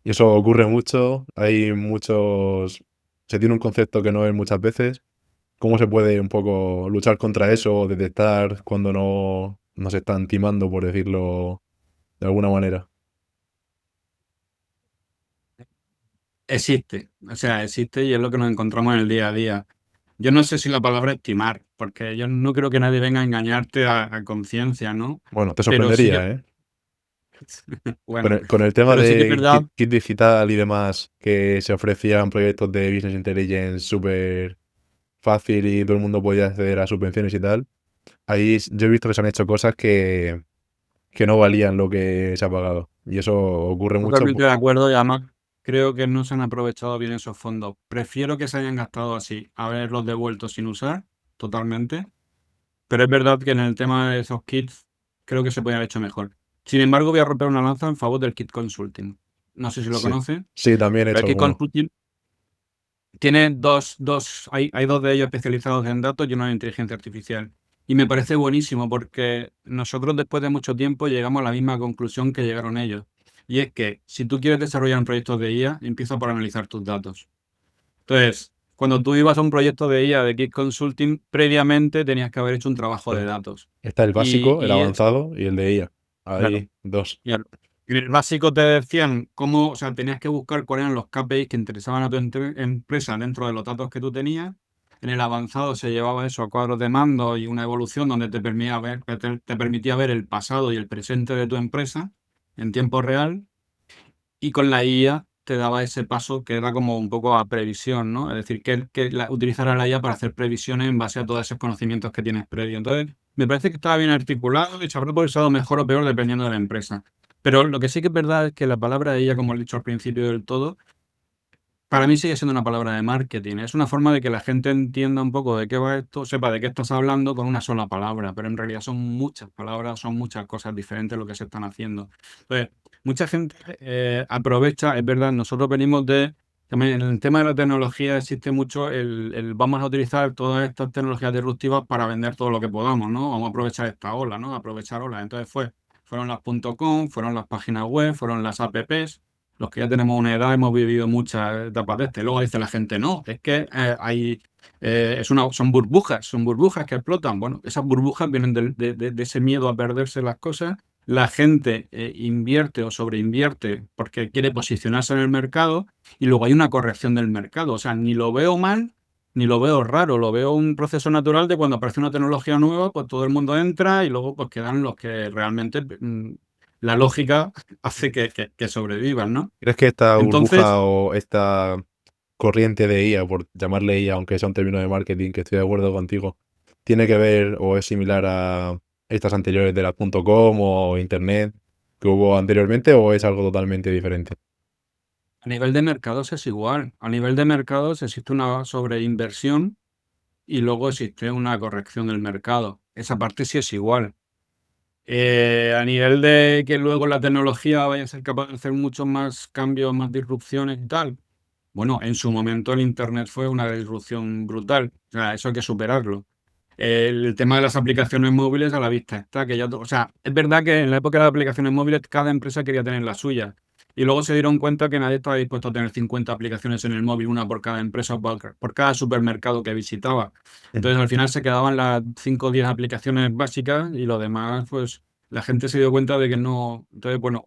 Y eso ocurre mucho, hay muchos... Se tiene un concepto que no es muchas veces. ¿Cómo se puede un poco luchar contra eso o detectar cuando no nos están timando, por decirlo de alguna manera? Existe, o sea, existe y es lo que nos encontramos en el día a día. Yo no sé si la palabra es timar, porque yo no creo que nadie venga a engañarte a conciencia, ¿no? Bueno, te Pero sí que, sorprendería, ¿eh? Con bueno, el tema pero sí que es de verdad. kit digital y demás, que se ofrecían proyectos de business intelligence súper fácil y todo el mundo podía acceder a subvenciones y tal, ahí yo he visto que se han hecho cosas que no valían lo que se ha pagado. Y eso ocurre mucho. Totalmente de acuerdo y además creo que no se han aprovechado bien esos fondos. Prefiero que se hayan gastado así, haberlos devuelto sin usar, totalmente. Pero es verdad que en el tema de esos kits creo que se podría haber hecho mejor. Sin embargo, voy a romper una lanza en favor del kit consulting. No sé si lo Sí, conoce, sí, también he pero hecho el kit alguno. consulting tiene hay dos de ellos especializados en datos y uno en inteligencia artificial. Y me parece buenísimo porque nosotros después de mucho tiempo llegamos a la misma conclusión que llegaron ellos. Y es que si tú quieres desarrollar un proyecto de IA, empieza por analizar tus datos. Entonces, cuando tú ibas a un proyecto de IA de Kit Consulting, previamente tenías que haber hecho un trabajo de Claro. datos. Está el Y, básico, el y es, avanzado y el de IA. claro, Hay dos. claro. En el básico te decían cómo, o sea, tenías que buscar cuáles eran los KPIs que interesaban a tu empresa dentro de los datos que tú tenías. En el avanzado se llevaba eso a cuadros de mando y una evolución donde te permitía ver el pasado y el presente de tu empresa. en tiempo real, y con la IA te daba ese paso que era como un poco a previsión, ¿no? Es decir, utilizar a la IA para hacer previsiones en base a todos esos conocimientos que tienes previo. Entonces, me parece que estaba bien articulado y se habrá usado mejor o peor dependiendo de la empresa. Pero lo que sí que es verdad es que la palabra IA, como he dicho al principio del todo, para mí sigue siendo una palabra de marketing. Es una forma de que la gente entienda un poco de qué va esto, sepa de qué estás hablando con una sola palabra, pero en realidad son muchas palabras, son muchas cosas diferentes lo que se están haciendo. Entonces, mucha gente aprovecha, es verdad, nosotros venimos también en el tema de la tecnología existe mucho vamos a utilizar todas estas tecnologías disruptivas para vender todo lo que podamos, ¿no? Vamos a aprovechar esta ola, ¿no? Aprovechar olas. Entonces fueron las .com, fueron las páginas web, fueron las apps. Los que ya tenemos una edad hemos vivido muchas etapas de este. Luego dice la gente, no, es que son burbujas que explotan. Bueno, esas burbujas vienen de ese miedo a perderse las cosas. La gente invierte o sobreinvierte porque quiere posicionarse en el mercado y luego hay una corrección del mercado. O sea, ni lo veo mal ni lo veo raro, lo veo un proceso natural de cuando aparece una tecnología nueva, pues todo el mundo entra y luego pues quedan los que realmente la lógica hace que sobrevivan, ¿no? ¿Crees que esta Entonces, burbuja o esta corriente de IA, por llamarle IA, aunque sea un término de marketing, que estoy de acuerdo contigo, tiene que ver o es similar a estas anteriores de las .com o Internet que hubo anteriormente o es algo totalmente diferente? a nivel de mercados es igual. A nivel de mercados existe una sobreinversión y luego existe una corrección del mercado. Esa parte sí es igual. A nivel de que luego la tecnología vaya a ser capaz de hacer muchos más cambios, más disrupciones y tal. Bueno, en su momento el Internet fue una disrupción brutal. O sea, eso hay que superarlo. El tema de las aplicaciones móviles a la vista está, que ya, o sea, es verdad que en la época de las aplicaciones móviles cada empresa quería tener la suya. Y luego se dieron cuenta que nadie estaba dispuesto a tener 50 aplicaciones en el móvil, una por cada empresa o por cada supermercado que visitaba. Ujú. Entonces al final se quedaban las 5 o 10 aplicaciones básicas y lo demás, pues la gente se dio cuenta de que no. Entonces, bueno,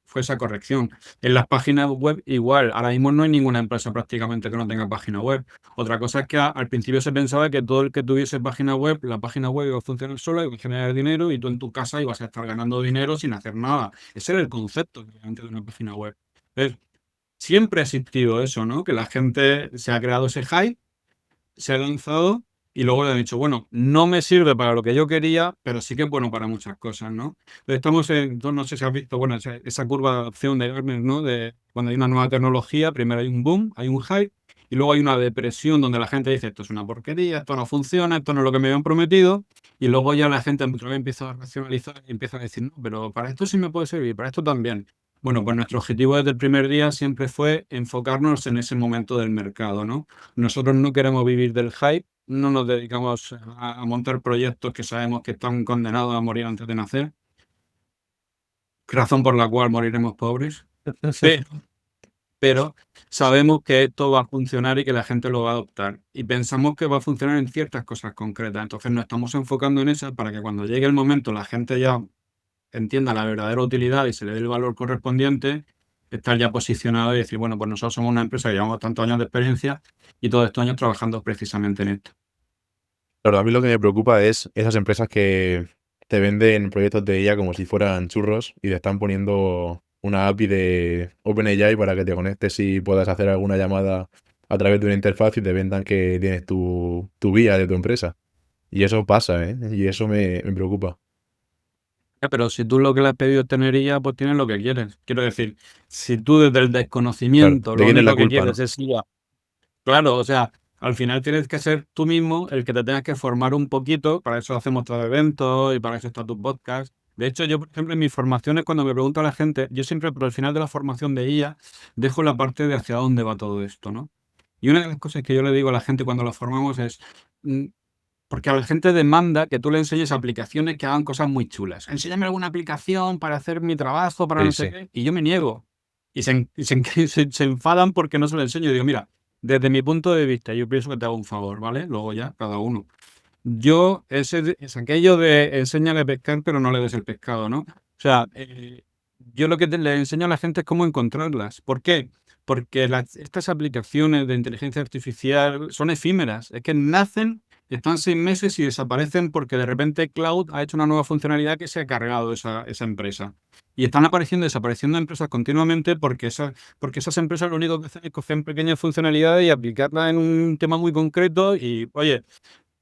fue esa corrección. En las páginas web igual, ahora mismo no hay ninguna empresa prácticamente que no tenga página web. Otra cosa es que al principio se pensaba que todo el que tuviese página web, la página web iba a funcionar sola, iba a generar dinero y tú en tu casa ibas a estar ganando dinero sin hacer nada. Ese era el concepto antes de una página web. Entonces, siempre ha existido eso, ¿no? Que la gente se ha creado ese hype, se ha lanzado y luego le han dicho, bueno, no me sirve para lo que yo quería, pero sí que es bueno para muchas cosas, ¿no? Entonces, no sé si has visto, bueno, esa curva de adopción de Gartner, ¿no? De cuando hay una nueva tecnología, primero hay un boom, hay un hype, y luego hay una depresión donde la gente dice, esto es una porquería, esto no funciona, esto no es lo que me habían prometido, y luego ya la gente otra vez empieza a racionalizar y empieza a decir, no, pero para esto sí me puede servir, para esto también. Bueno, pues nuestro objetivo desde el primer día siempre fue enfocarnos en ese momento del mercado, ¿no? Nosotros no queremos vivir del hype, no nos dedicamos a montar proyectos que sabemos que están condenados a morir antes de nacer, razón por la cual moriremos pobres, pero, pero sabemos que esto va a funcionar y que la gente lo va a adoptar. Y pensamos que va a funcionar en ciertas cosas concretas. Entonces nos estamos enfocando en esas para que cuando llegue el momento la gente ya entienda la verdadera utilidad y se le dé el valor correspondiente, estar ya posicionado y decir, bueno, pues nosotros somos una empresa que llevamos tantos años de experiencia y todos estos años trabajando precisamente en esto. Claro, a mí lo que me preocupa es esas empresas que te venden proyectos de IA como si fueran churros y te están poniendo una API de OpenAI para que te conectes y puedas hacer alguna llamada a través de una interfaz y te vendan que tienes tu vía de tu empresa. Y eso pasa, ¿eh? Y eso me preocupa. Pero si tú lo que le has pedido es tener IA, pues tienes lo que quieres. Quiero decir, si tú desde el Claro, desconocimiento ¿de lo quién es la único que culpa, quieres no? es IA, claro, o sea, al final tienes que ser tú mismo el que te tengas que formar un poquito, para eso hacemos todo eventos y para eso está tu podcast. De hecho, yo, por ejemplo, en mis formaciones, cuando me pregunta la gente, yo siempre, por el final de la formación de IA, dejo la parte de hacia dónde va todo esto, ¿no? Y una de las cosas que yo le digo a la gente cuando la formamos es, mm, porque a la gente demanda que tú le enseñes aplicaciones que hagan cosas muy chulas. Enséñame alguna aplicación para hacer mi trabajo, para Sí, no sé sí. qué. Y yo me niego. Se enfadan porque no se lo enseño. Y digo, mira, desde mi punto de vista, yo pienso que te hago un favor, ¿vale? Luego ya, cada uno. Yo, es aquello de enséñale a pescar, pero no le des el pescado, ¿no? O sea, yo lo que le enseño a la gente es cómo encontrarlas. ¿Por qué? Porque estas aplicaciones de inteligencia artificial son efímeras. Es que nacen Están 6 meses y desaparecen porque de repente Cloud ha hecho una nueva funcionalidad que se ha cargado esa empresa. Y están apareciendo y desapareciendo empresas continuamente porque esas empresas lo único que hacen es coger pequeñas funcionalidades y aplicarlas en un tema muy concreto y, oye,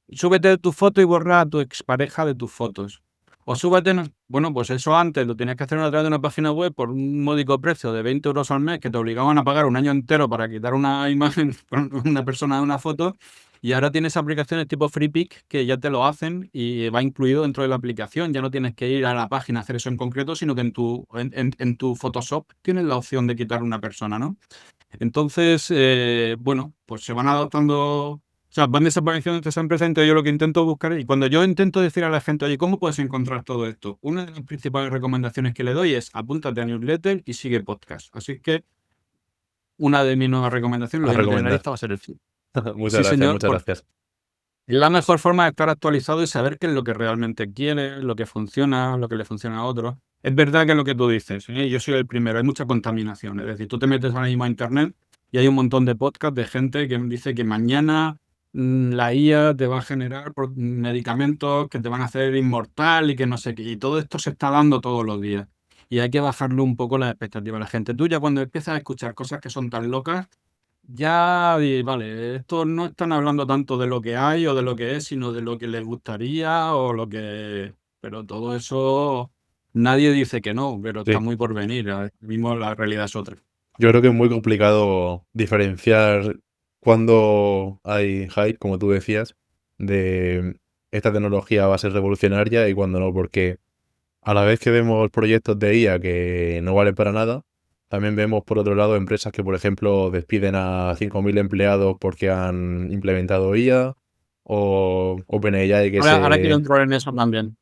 súbete tu foto y borra a tu expareja de tus fotos. O súbete, bueno, pues eso antes lo tenías que hacer a través de una página web por un módico precio de 20 euros al mes que te obligaban a pagar un año entero para quitar una imagen con una persona de una foto. Y ahora tienes aplicaciones tipo FreePic que ya te lo hacen y va incluido dentro de la aplicación. Ya no tienes que ir a la página a hacer eso en concreto, sino que en tu Photoshop tienes la opción de quitar una persona, ¿no? Entonces, bueno, pues se van adaptando, o sea, van desapareciendo estas empresas. Entonces yo lo que intento buscar, y cuando yo intento decir a la gente, oye, ¿cómo puedes encontrar todo esto? Una de las principales recomendaciones que le doy es apúntate a newsletter y sigue podcast. Así que una de mis nuevas recomendaciones, lo A voy a meter en la recomendar. lista, va a ser el feed. Muchas Sí, gracias, señor, muchas porque gracias. la mejor forma de estar actualizado es saber qué es lo que realmente quiere, lo que funciona, lo que le funciona a otros. Es verdad que lo que tú dices, ¿eh? Yo soy el primero, hay mucha contaminación. Es decir, tú te metes ahora mismo a internet y hay un montón de podcasts de gente que dice que mañana la IA te va a generar medicamentos que te van a hacer inmortal y que no sé qué. Y todo esto se está dando todos los días. Y hay que bajarle un poco las expectativas a la gente. Tú ya cuando empiezas a escuchar cosas que son tan locas, ya, vale, estos no están hablando tanto de lo que hay o de lo que es, sino de lo que les gustaría o lo que... Pero todo eso, nadie dice que no, pero está Sí. muy por venir. Mismo la realidad es otra. Yo creo que es muy complicado diferenciar cuando hay hype, como tú decías, de esta tecnología va a ser revolucionaria y cuando no, porque a la vez que vemos proyectos de IA que no valen para nada, también vemos por otro lado empresas que, por ejemplo, despiden a 5.000 empleados porque han implementado IA o OpenAI Ahora quiero entrar en eso también.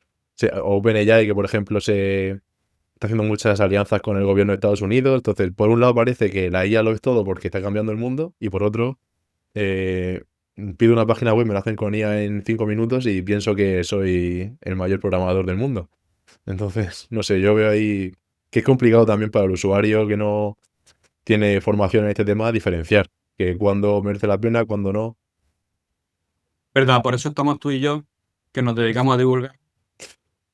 OpenAI que, por ejemplo, se está haciendo muchas alianzas con el gobierno de Estados Unidos. Entonces, por un lado parece que la IA lo es todo porque está cambiando el mundo y por otro, eh, pido una página web, me la hacen con IA en 5 minutos y pienso que soy el mayor programador del mundo. Entonces, no sé, yo veo ahí que es complicado también para el usuario que no tiene formación en este tema diferenciar que cuando merece la pena, cuando no. ¿Verdad? Por eso estamos tú y yo, que nos dedicamos a divulgar.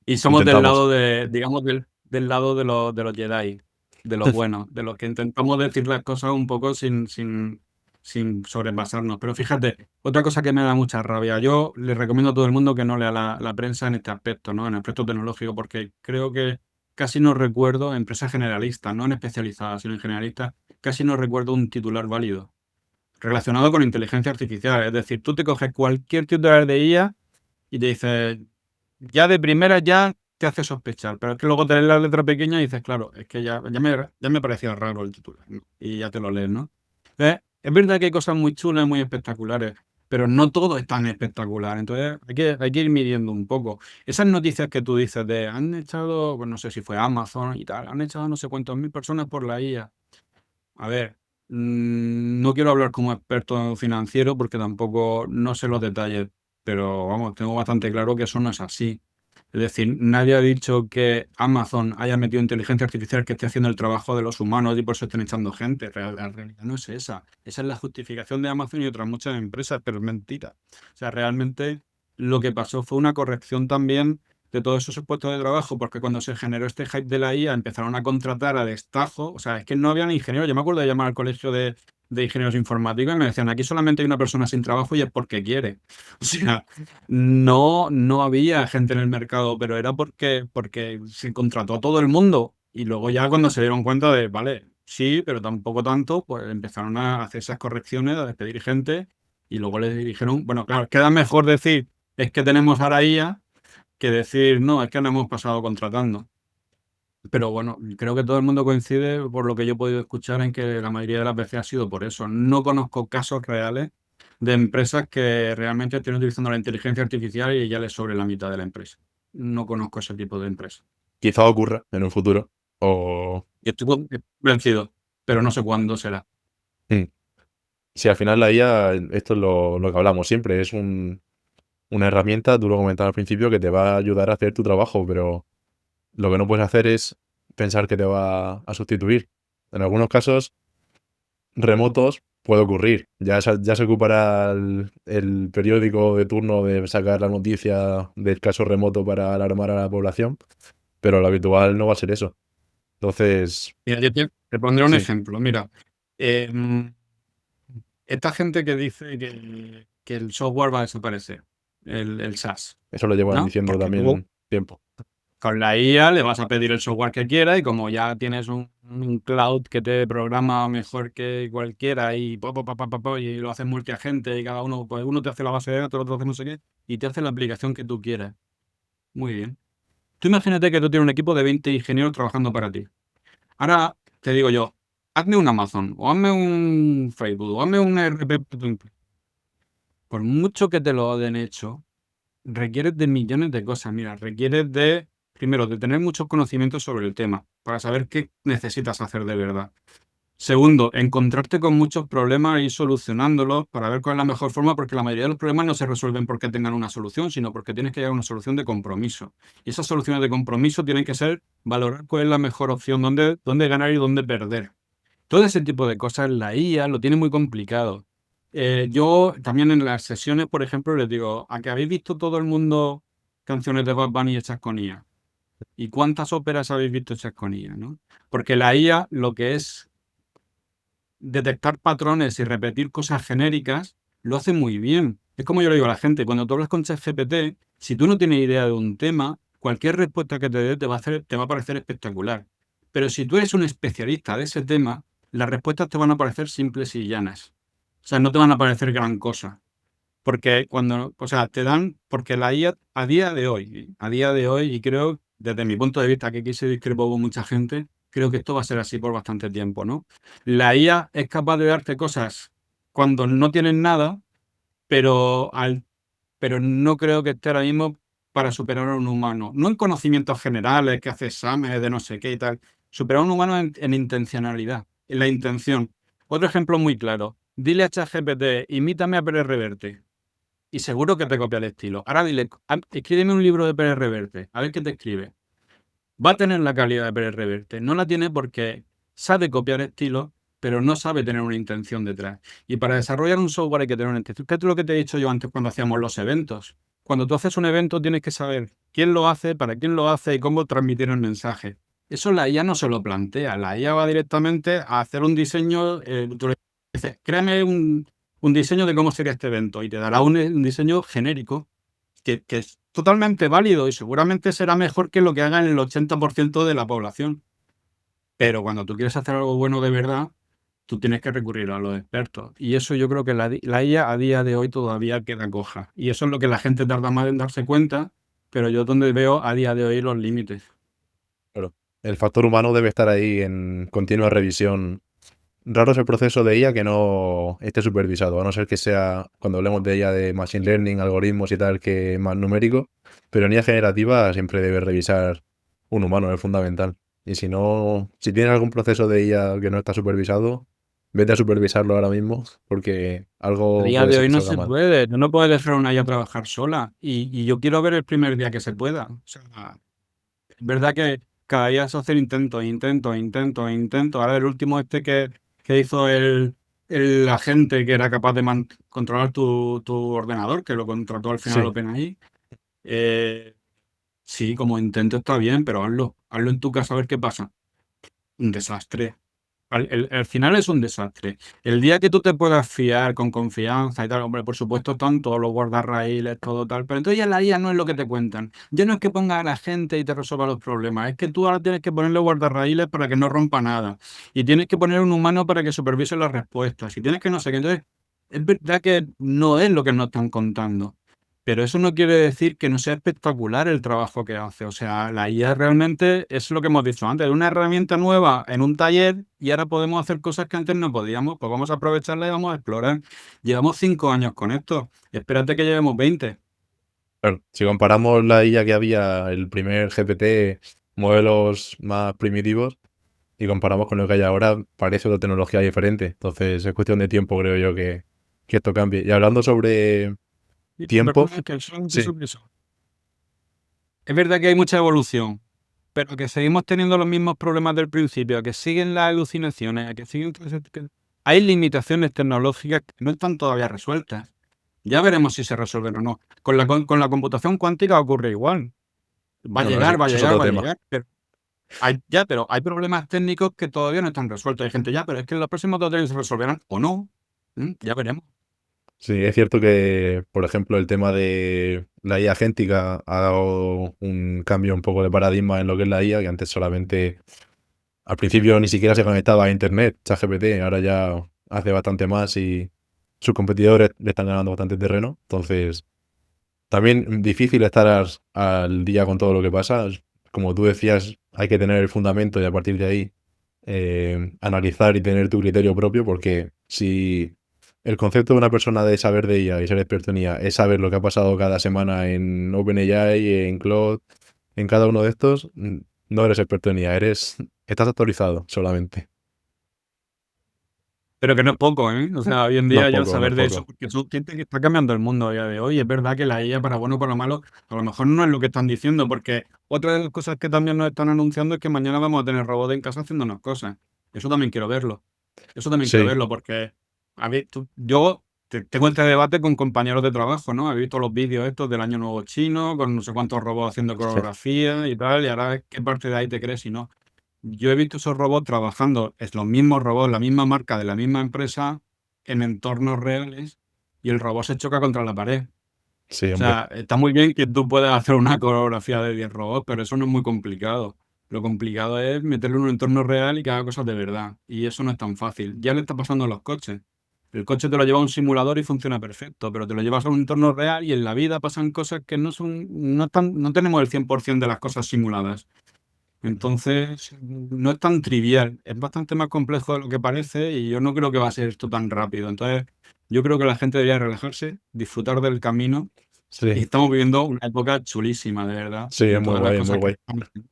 Y somos del Intentamos. lado digamos, del lado de los Jedi, de los buenos, de los que intentamos decir las cosas un poco sin sobrepasarnos. Pero fíjate, otra cosa que me da mucha rabia, yo le recomiendo a todo el mundo que no lea la prensa en este aspecto, ¿no? En el aspecto tecnológico, porque creo que casi no recuerdo, empresas generalistas, no en especializadas, sino en generalistas, casi no recuerdo un titular válido relacionado con inteligencia artificial. Es decir, tú te coges cualquier titular de IA y te dices, ya de primera ya te hace sospechar, pero es que luego te lees la letra pequeña y dices, claro, es que ya me parecía raro el titular, ¿no? Y ya te lo lees, ¿no? Es verdad que hay cosas muy chulas, muy espectaculares, pero no todo es tan espectacular. Entonces hay que ir midiendo un poco. Esas noticias que tú dices de han echado, pues no sé si fue Amazon y tal, han echado no sé cuántas mil personas por la IA. A ver, no quiero hablar como experto financiero porque tampoco no sé los detalles, pero vamos, tengo bastante claro que eso no es así. Es decir, nadie ha dicho que Amazon haya metido inteligencia artificial que esté haciendo el trabajo de los humanos y por eso estén echando gente. La realidad no es esa. Esa es la justificación de Amazon y otras muchas empresas, pero es mentira. O sea, realmente lo que pasó fue una corrección también de todos esos puestos de trabajo, porque cuando se generó este hype de la IA empezaron a contratar a destajo. O sea, es que no habían ingenieros. Yo me acuerdo de llamar al colegio de ingenieros informáticos y me decían, aquí solamente hay una persona sin trabajo y es porque quiere. O sea, no había gente en el mercado, pero era porque se contrató a todo el mundo. Y luego ya cuando se dieron cuenta de, vale, sí, pero tampoco tanto, pues empezaron a hacer esas correcciones, a despedir gente y luego les dijeron, bueno, claro, queda mejor decir, es que tenemos ahora IA que decir, no, es que nos hemos pasado contratando. Pero bueno, creo que todo el mundo coincide, por lo que yo he podido escuchar, en que la mayoría de las veces ha sido por eso. No conozco casos reales de empresas que realmente estén utilizando la inteligencia artificial y ya les sobre la mitad de la empresa. No conozco ese tipo de empresas. Quizá ocurra en un futuro. O Y estoy convencido, pero no sé cuándo será. mm, si al final la IA, esto es lo que hablamos siempre, es una herramienta, tú lo comentabas al principio, que te va a ayudar a hacer tu trabajo, pero lo que no puedes hacer es pensar que te va a sustituir. En algunos casos remotos, puede ocurrir. Ya se ocupará el periódico de turno de sacar la noticia del caso remoto para alarmar a la población, pero lo habitual no va a ser eso. Entonces, Mira, yo te pondré un sí, ejemplo. Mira, em, esta gente que dice que el software va a desaparecer, el SaaS, eso lo llevan ¿no? diciendo Porque tú también tiempo. con la IA le vas a pedir el software que quiera y como ya tienes un cloud que te programa mejor que cualquiera y, y lo haces multiagente y cada uno, pues uno te hace la base de datos, otro hace no sé qué, y te hace la aplicación que tú quieras. Muy bien. Tú imagínate que tú tienes un equipo de 20 ingenieros trabajando para ti. Ahora te digo yo, hazme un Amazon, o hazme un Facebook, o hazme un RP. Por mucho que te lo den hecho, requieres de millones de cosas. Mira, requieres de, primero, de tener muchos conocimientos sobre el tema, para saber qué necesitas hacer de verdad. Segundo, encontrarte con muchos problemas y solucionándolos para ver cuál es la mejor forma, porque la mayoría de los problemas no se resuelven porque tengan una solución, sino porque tienes que llegar a una solución de compromiso. Y esas soluciones de compromiso tienen que ser valorar cuál es la mejor opción, dónde ganar y dónde perder. Todo ese tipo de cosas, la IA lo tiene muy complicado. Yo también en las sesiones, por ejemplo, les digo, ¿a que habéis visto todo el mundo canciones de Bad Bunny hechas con IA? ¿Y cuántas óperas habéis visto hechas con IA, no? Porque la IA lo que es detectar patrones y repetir cosas genéricas, lo hace muy bien. Es como yo le digo a la gente, cuando tú hablas con ChatGPT, si tú no tienes idea de un tema, cualquier respuesta que te dé te va a parecer espectacular. Pero si tú eres un especialista de ese tema, las respuestas te van a parecer simples y llanas. O sea, no te van a parecer gran cosa. Porque o sea, porque la IA a día de hoy, y creo, desde mi punto de vista, que aquí se discrepó con mucha gente, creo que esto va a ser así por bastante tiempo, ¿no? La IA es capaz de darte cosas cuando no tienes nada, pero, pero no creo que esté ahora mismo para superar a un humano. No en conocimientos generales, que hace exámenes de no sé qué y tal. Superar a un humano en intencionalidad, en la intención. Otro ejemplo muy claro. Dile a ChatGPT, imítame a Pérez Reverte. Y seguro que te copia el estilo. Ahora dile, escríbeme un libro de Pérez Reverte, a ver qué te escribe. Va a tener la calidad de Pérez Reverte. No la tiene porque sabe copiar estilo, pero no sabe tener una intención detrás. Y para desarrollar un software hay que tener una intención. ¿Qué es lo que te he dicho yo antes cuando hacíamos los eventos? Cuando tú haces un evento tienes que saber quién lo hace, para quién lo hace y cómo transmitir el mensaje. Eso la IA no se lo plantea. La IA va directamente a hacer un diseño. Tú le dices, créame un diseño de cómo sería este evento y te dará un diseño genérico que es totalmente válido y seguramente será mejor que lo que haga el 80% de la población. Pero cuando tú quieres hacer algo bueno de verdad, tú tienes que recurrir a los expertos. Y eso yo creo que la IA a día de hoy todavía queda coja. Y eso es lo que la gente tarda más en darse cuenta, pero yo donde veo a día de hoy los límites. Claro. El factor humano debe estar ahí en continua revisión. Raro es el proceso de IA que no esté supervisado, a no ser que sea, cuando hablemos de IA de Machine Learning, algoritmos y tal, que es más numérico, pero en IA generativa siempre debe revisar un humano, es fundamental. Y si no, si tienes algún proceso de IA que no está supervisado, vete a supervisarlo ahora mismo, porque A algo día puede de ser hoy que no salga se mal. puede, tú no puedes dejar a una IA trabajar sola. Y yo quiero ver el primer día que se pueda. O sea, es verdad que cada día se hacen intentos. Ahora el último que hizo el agente que era capaz de controlar tu ordenador, que lo contrató al final Sí, OpenAI. Eh, sí, como intento está bien, pero hazlo. Hazlo en tu casa a ver qué pasa. Un desastre. Al final es un desastre. El día que tú te puedas fiar con confianza y tal, hombre, por supuesto están todos los guardarraíles, todo tal, pero entonces ya la IA no es lo que te cuentan. Ya no es que ponga a la gente y te resuelva los problemas, es que tú ahora tienes que ponerle guardarraíles para que no rompa nada. Y tienes que poner un humano para que supervise las respuestas. Y tienes que no sé qué. Entonces, es verdad que no es lo que nos están contando. Pero eso no quiere decir que no sea espectacular el trabajo que hace. O sea, la IA realmente es lo que hemos dicho antes, una herramienta nueva en un taller y ahora podemos hacer cosas que antes no podíamos. Pues vamos a aprovecharla y vamos a explorar. Llevamos 5 años con esto. Espérate que llevemos 20. claro. Si comparamos la IA que había, el primer GPT, modelos más primitivos, y comparamos con lo que hay ahora, parece otra tecnología diferente. Entonces es cuestión de tiempo, creo yo, que esto cambie. Y hablando sobre Y tiempo, perdona que solamente sí, sobre eso. Es verdad que hay mucha evolución, pero que seguimos teniendo los mismos problemas del principio, que siguen las alucinaciones, que siguen todo ese. hay limitaciones tecnológicas que no están todavía resueltas. Ya veremos si se resuelven o no. Con la computación cuántica ocurre igual. Va a Bueno, eso, llegar, va a eso es llegar, otro va a tema. llegar. Pero hay problemas técnicos que todavía no están resueltos. Hay gente ya, pero es que en los próximos 2 años se resolverán o no. Ya veremos. Sí, es cierto que, por ejemplo, el tema de la IA agéntica ha dado un cambio un poco de paradigma en lo que es la IA, que antes solamente, al principio ni siquiera se conectaba a Internet, ChatGPT, ahora ya hace bastante más y sus competidores le están ganando bastante terreno. Entonces, también difícil estar al día con todo lo que pasa. Como tú decías, hay que tener el fundamento y a partir de ahí analizar y tener tu criterio propio, porque si el concepto de una persona de saber de IA y ser experto en IA es saber lo que ha pasado cada semana en OpenAI, en Claude, en cada uno de estos, no eres experto en IA, estás actualizado solamente. Pero que no es poco, ¿eh? O sea, hoy en No es día ya poco, no es saber de eso, poco. porque eso siente que está cambiando el mundo a día de hoy. Es verdad que la IA, para bueno o para malo, a lo mejor no es lo que están diciendo, porque otra de las cosas que también nos están anunciando es que mañana vamos a tener robots en casa haciéndonos cosas. Eso también quiero verlo. Eso también quiero Sí, verlo, porque yo tengo este debate con compañeros de trabajo, ¿no? He visto los vídeos estos del Año Nuevo Chino, con no sé cuántos robots haciendo coreografía y tal, y ahora qué parte de ahí te crees y no. Yo he visto esos robots trabajando, es los mismos robots, la misma marca de la misma empresa, en entornos reales, y el robot se choca contra la pared. sí, O hombre. sea, está muy bien que tú puedas hacer una coreografía de 10 robots, pero eso no es muy complicado. Lo complicado es meterlo en un entorno real y que haga cosas de verdad. Y eso no es tan fácil. Ya le está pasando a los coches. El coche te lo lleva a un simulador y funciona perfecto, pero te lo llevas a un entorno real y en la vida pasan cosas que no tenemos el 100% de las cosas simuladas. Entonces, no es tan trivial, es bastante más complejo de lo que parece y yo no creo que va a ser esto tan rápido. Entonces, yo creo que la gente debería relajarse, disfrutar del camino y Sí, estamos viviendo una época chulísima, de verdad, sí, es en muy todas las guay, es muy cosas que guay. estamos haciendo.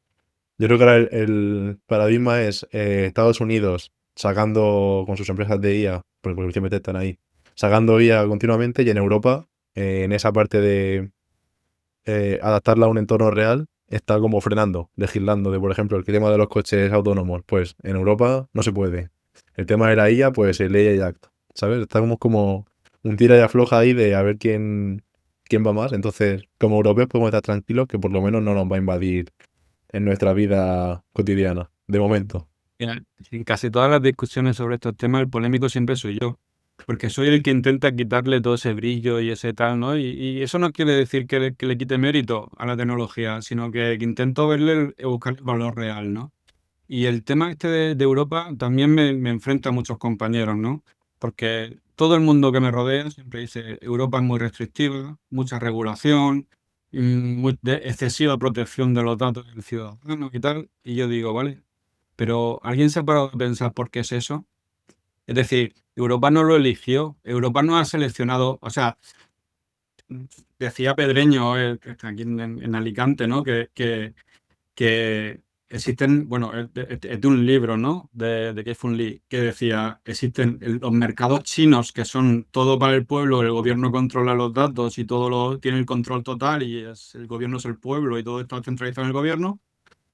Yo creo que ahora el paradigma es Estados Unidos sacando con sus empresas de IA, porque últimamente están ahí, sacando IA continuamente y en Europa, en esa parte de adaptarla a un entorno real, está como frenando, legislando de, por ejemplo, el tema de los coches autónomos, pues en Europa no se puede. El tema de la IA, pues el AI Act, ¿sabes? Estamos como un tira y afloja ahí de a ver quién va más. Entonces, como europeos podemos estar tranquilos que por lo menos no nos va a invadir en nuestra vida cotidiana, de momento. Mira, en casi todas las discusiones sobre estos temas, el polémico siempre soy yo, porque soy el que intenta quitarle todo ese brillo y ese tal, ¿no? Y eso no quiere decir que le quite mérito a la tecnología, sino que intento buscar el valor real, ¿no? Y el tema este de Europa también me enfrenta a muchos compañeros, ¿no? Porque todo el mundo que me rodea siempre dice, Europa es muy restrictiva, mucha regulación, excesiva protección de los datos del ciudadano y tal. Y yo digo, vale, pero ¿alguien se ha parado a pensar por qué es eso? Es decir, Europa no lo eligió, Europa no ha seleccionado, o sea, decía Pedreño, que está aquí en Alicante, ¿no? Que existen, bueno, es de un libro, ¿no? De Kai-Fu Lee, que decía, existen los mercados chinos que son todo para el pueblo, el gobierno controla los datos y tiene el control total y el gobierno es el pueblo y todo está centralizado en el gobierno.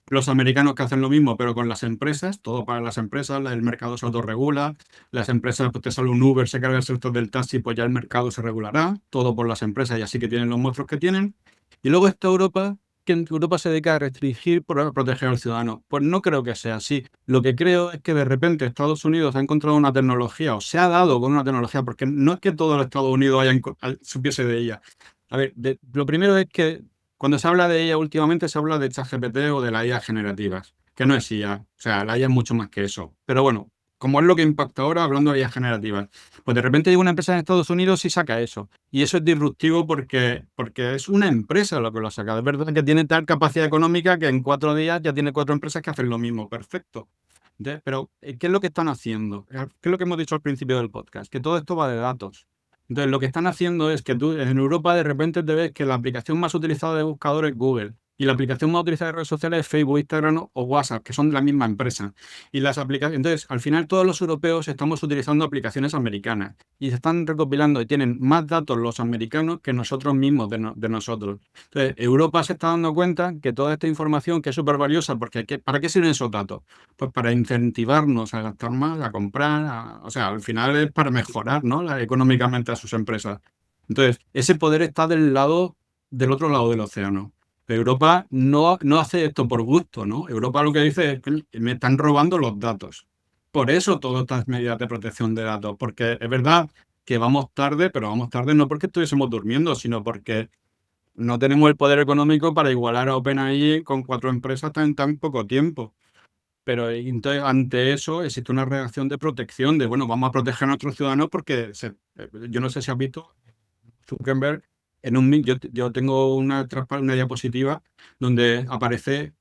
Los americanos que hacen lo mismo, pero con las empresas, todo para las empresas, el mercado se autorregula, las empresas, pues te sale un Uber, se carga el sector del taxi, pues ya el mercado se regulará, todo por las empresas y así que tienen los monstruos que tienen. Y luego está Europa, que en Europa se dedica a restringir por proteger al ciudadano. Pues no creo que sea así. Lo que creo es que de repente Estados Unidos ha encontrado una tecnología, o se ha dado con una tecnología, porque no es que todo el Estados Unidos supiese de ella. A ver, lo primero es que cuando se habla de ella últimamente se habla de ChatGPT o de la IA generativas, que no es IA, o sea, la IA es mucho más que eso. Pero bueno, como es lo que impacta ahora hablando de IA generativas, pues de repente hay una empresa en Estados Unidos y saca eso. Y eso es disruptivo porque es una empresa lo que lo saca. Es verdad que tiene tal capacidad económica que en 4 días ya tiene 4 empresas que hacen lo mismo. Perfecto. Pero, ¿qué es lo que están haciendo? ¿Qué es lo que hemos dicho al principio del podcast? Que todo esto va de datos. Entonces, lo que están haciendo es que tú en Europa de repente te ves que la aplicación más utilizada de buscador es Google. Y la aplicación más utilizada de redes sociales es Facebook, Instagram o WhatsApp, que son de la misma empresa. Y las aplicaciones, entonces, al final todos los europeos estamos utilizando aplicaciones americanas y se están recopilando y tienen más datos los americanos que nosotros mismos de nosotros. Entonces, Europa se está dando cuenta que toda esta información, que es súper valiosa, porque ¿para qué sirven esos datos? Pues para incentivarnos a gastar más, a comprar, o sea, al final es para mejorar, ¿no? Económicamente a sus empresas. Entonces, ese poder está del otro lado del océano. Pero Europa no hace esto por gusto, ¿no? Europa lo que dice es que me están robando los datos. Por eso todas estas medidas de protección de datos, porque es verdad que vamos tarde, pero vamos tarde no porque estuviésemos durmiendo, sino porque no tenemos el poder económico para igualar a OpenAI con 4 empresas en tan poco tiempo. Pero entonces, ante eso existe una reacción de protección, de bueno, vamos a proteger a nuestros ciudadanos porque yo no sé si has visto Zuckerberg yo tengo una diapositiva donde aparece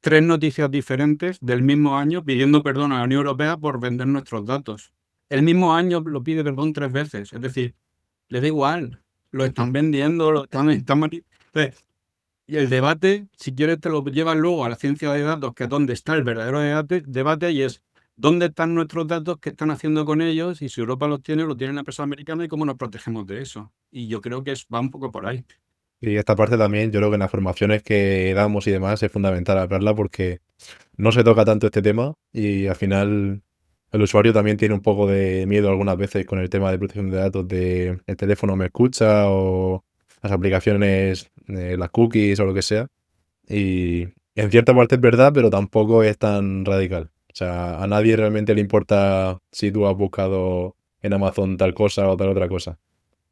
3 noticias diferentes del mismo año pidiendo perdón a la Unión Europea por vender nuestros datos. El mismo año lo pide perdón 3 veces. Es decir, le da igual. Lo están vendiendo, Entonces, y el debate, si quieres, te lo llevas luego a la ciencia de datos, que es donde está el verdadero debate y es dónde están nuestros datos, qué están haciendo con ellos, y si Europa los tiene, lo tiene la empresa americana y cómo nos protegemos de eso. Y yo creo que va un poco por ahí. Y esta parte también, yo creo que en las formaciones que damos y demás es fundamental hablarla porque no se toca tanto este tema y al final el usuario también tiene un poco de miedo algunas veces con el tema de protección de datos de el teléfono me escucha o las aplicaciones, las cookies o lo que sea. Y en cierta parte es verdad, pero tampoco es tan radical. O sea, a nadie realmente le importa si tú has buscado en Amazon tal cosa o tal otra cosa.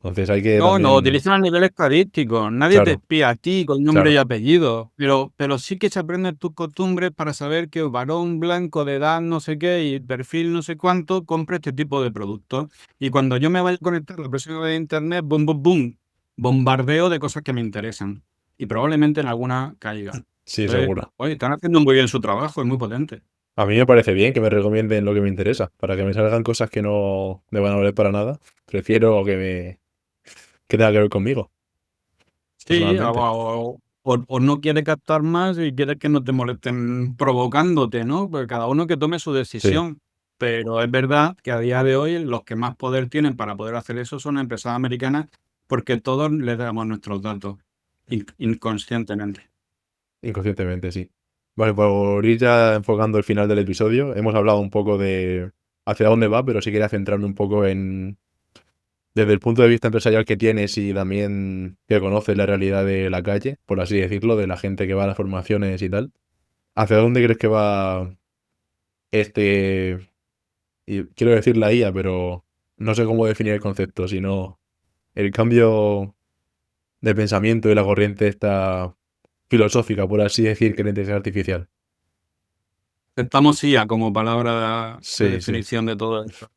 Entonces hay que No, también, utilizan a nivel estadístico. Nadie te claro, espía a ti con nombre y claro. apellido. Pero sí que se aprenden tus costumbres para saber que varón blanco de edad no sé qué y perfil no sé cuánto compra este tipo de productos. Y cuando yo me vaya a conectar la próxima vez a internet, boom, boom, boom, bombardeo de cosas que me interesan. Y probablemente en alguna caiga. Sí, Entonces, seguro. oye, están haciendo muy bien su trabajo, es muy potente. A mí me parece bien que me recomienden lo que me interesa. Para que me salgan cosas que no me van a valer para nada, prefiero que tenga que ver conmigo, Sí, personalmente. o no quiere captar más y quiere que no te molesten provocándote, ¿no? Porque cada uno que tome su Sí, decisión. Pero es verdad que a día de hoy los que más poder tienen para poder hacer eso son empresas americanas porque todos les damos nuestros datos inconscientemente. inconscientemente, sí. Vale, por ir ya enfocando el final del episodio, hemos hablado un poco de hacia dónde va, pero sí quería centrarme un poco en, desde el punto de vista empresarial que tienes y también que conoces la realidad de la calle, por así decirlo, de la gente que va a las formaciones y tal. ¿Hacia dónde crees que va este, y quiero decir la IA, pero no sé cómo definir el concepto, sino el cambio de pensamiento y la corriente esta filosófica, por así decir, que la inteligencia artificial? Aceptamos IA como palabra de Sí, sí. definición de todo esto.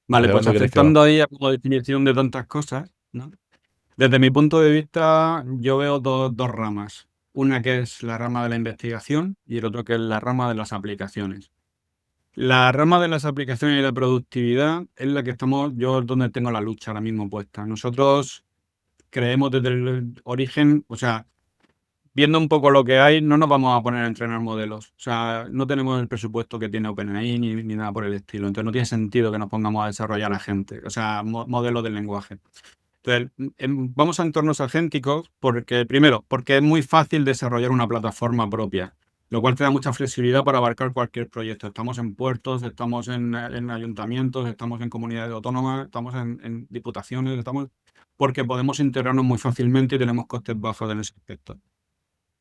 Vale, ¿Hacia pues dónde crees que va? aceptando a IA como definición de tantas cosas, ¿no? Desde mi punto de vista, yo veo dos ramas. Una que es la rama de la investigación y el otro que es la rama de las aplicaciones. La rama de las aplicaciones y la productividad es la que yo es donde tengo la lucha ahora mismo puesta. Nosotros creemos desde el origen, o sea, viendo un poco lo que hay, no nos vamos a poner a entrenar modelos. O sea, no tenemos el presupuesto que tiene OpenAI ni nada por el estilo. Entonces no tiene sentido que nos pongamos a desarrollar agentes, o sea, modelos del lenguaje. Entonces, vamos a entornos agénticos porque, primero, porque es muy fácil desarrollar una plataforma propia, lo cual te da mucha flexibilidad para abarcar cualquier proyecto. Estamos en puertos, estamos en ayuntamientos, estamos en comunidades autónomas, estamos en diputaciones, porque podemos integrarnos muy fácilmente y tenemos costes bajos en ese aspecto.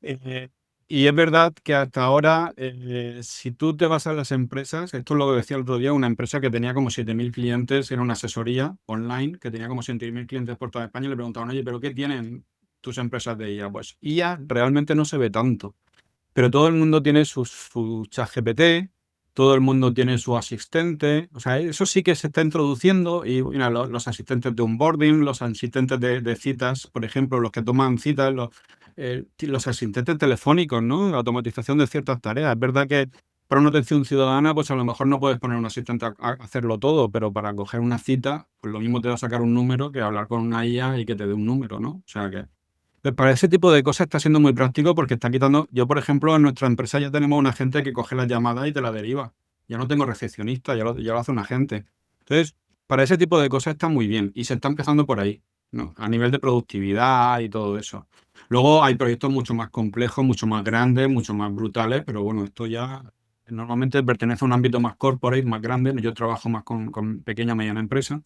Eh, y es verdad que hasta ahora, si tú te vas a las empresas, esto es lo que decía el otro día, una empresa que tenía como 7.000 clientes, era una asesoría online, que tenía como 7.000 clientes por toda España, y le preguntaban, oye, ¿pero qué tienen tus empresas de IA? Pues IA realmente no se ve tanto, pero todo el mundo tiene su ChatGPT, todo el mundo tiene su asistente, o sea, eso sí que se está introduciendo y mira, los asistentes de onboarding, los asistentes de citas, por ejemplo, los que toman citas, los asistentes telefónicos, ¿no? La automatización de ciertas tareas. Es verdad que para una atención ciudadana, pues a lo mejor no puedes poner un asistente a hacerlo todo, pero para coger una cita, pues lo mismo te va a sacar un número que hablar con una IA y que te dé un número, ¿no? O sea que Para ese tipo de cosas está siendo muy práctico porque está quitando. Yo, por ejemplo, en nuestra empresa ya tenemos una gente que coge las llamadas y te la deriva. Ya no tengo recepcionista, ya lo hace una gente. Entonces, para ese tipo de cosas está muy bien y se está empezando por ahí, ¿no? A nivel de productividad y todo eso. Luego hay proyectos mucho más complejos, mucho más grandes, mucho más brutales, pero bueno, esto ya normalmente pertenece a un ámbito más corporate, más grande. Yo trabajo más con pequeña y mediana empresa.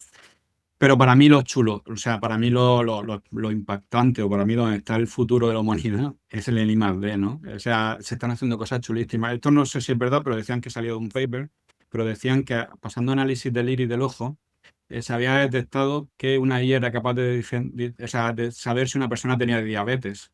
Pero para mí lo chulo, o sea, para mí lo impactante, o para mí donde está el futuro de la humanidad, es el I+D, ¿no? O sea, se están haciendo cosas chulísimas. Esto no sé si es verdad, pero decían que salió de un paper, pero decían que pasando análisis del iris del ojo, se había detectado que una IA era capaz o sea, de saber si una persona tenía diabetes,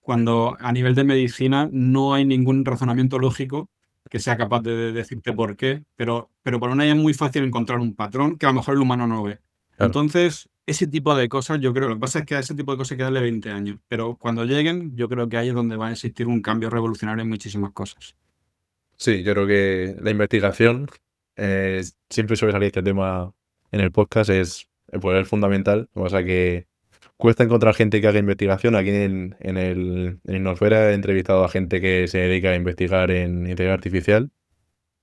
cuando a nivel de medicina no hay ningún razonamiento lógico que sea capaz de decirte por qué, pero para una IA es muy fácil encontrar un patrón que a lo mejor el humano no ve. Claro. Entonces, ese tipo de cosas, yo creo, lo que pasa es que a ese tipo de cosas hay que darle 20 años, pero cuando lleguen, yo creo que ahí es donde va a existir un cambio revolucionario en muchísimas cosas. Sí, yo creo que la investigación, siempre suele salir este tema en el podcast, es el poder fundamental. O sea que cuesta encontrar gente que haga investigación. Aquí en Innosfera he entrevistado a gente que se dedica a investigar en inteligencia artificial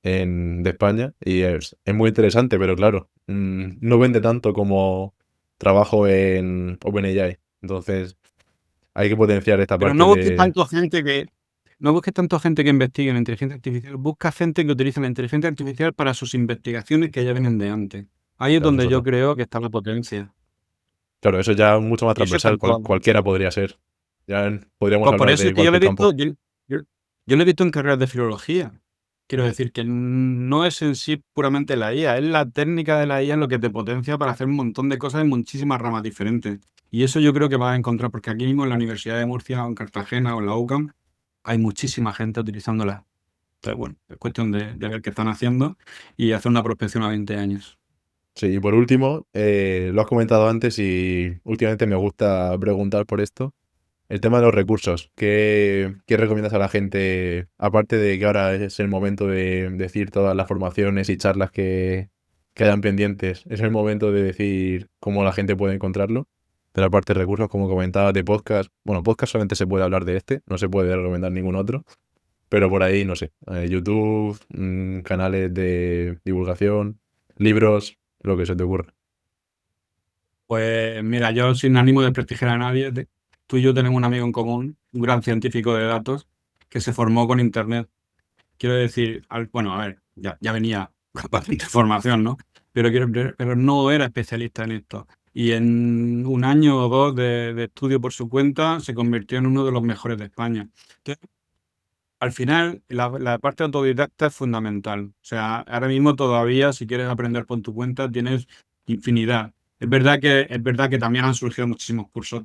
de España y es muy interesante, pero claro, no vende tanto como trabajo en OpenAI. Entonces hay que potenciar esta Pero parte de... no busques tanto gente que investigue en inteligencia artificial, busca gente que utilice la inteligencia artificial para sus investigaciones que ya vienen de antes. Ahí es Claro, donde eso yo no. creo que está la potencia. Claro, eso ya mucho más Y eso transversal, tal cual. cualquiera podría ser. Ya podríamos Pues por hablar eso es de que yo lo he cualquier visto, campo. yo- yo lo he visto en carreras de filología. Quiero decir que no es en sí puramente la IA, es la técnica de la IA lo que te potencia para hacer un montón de cosas en muchísimas ramas diferentes. Y eso yo creo que vas a encontrar, porque aquí mismo en la Universidad de Murcia, o en Cartagena, o en la UCAM, hay muchísima gente utilizándola. Entonces, bueno, es cuestión de ver qué están haciendo y hacer una prospección a 20 años. Sí, y por último, lo has comentado antes y últimamente me gusta preguntar por esto. El tema de los recursos. ¿Qué recomiendas a la gente? Aparte de que ahora es el momento de decir todas las formaciones y charlas que hayan pendientes, es el momento de decir cómo la gente puede encontrarlo. De la parte de recursos, como comentabas, de podcast. Bueno, podcast solamente se puede hablar de este, no se puede recomendar ningún otro. Pero por ahí, no sé, YouTube, canales de divulgación, libros, lo que se te ocurra. Pues mira, yo sin ánimo de prestigiar a nadie, tú y yo tenemos un amigo en común, un gran científico de datos, que se formó con Internet. Quiero decir, bueno, a ver, ya venía con bastante formación, ¿no? Pero no era especialista en esto. Y en un año o dos de estudio por su cuenta, se convirtió en uno de los mejores de España. Entonces, al final, la parte autodidacta es fundamental. O sea, ahora mismo todavía, si quieres aprender por tu cuenta, tienes infinidad. Es verdad que también han surgido muchísimos cursos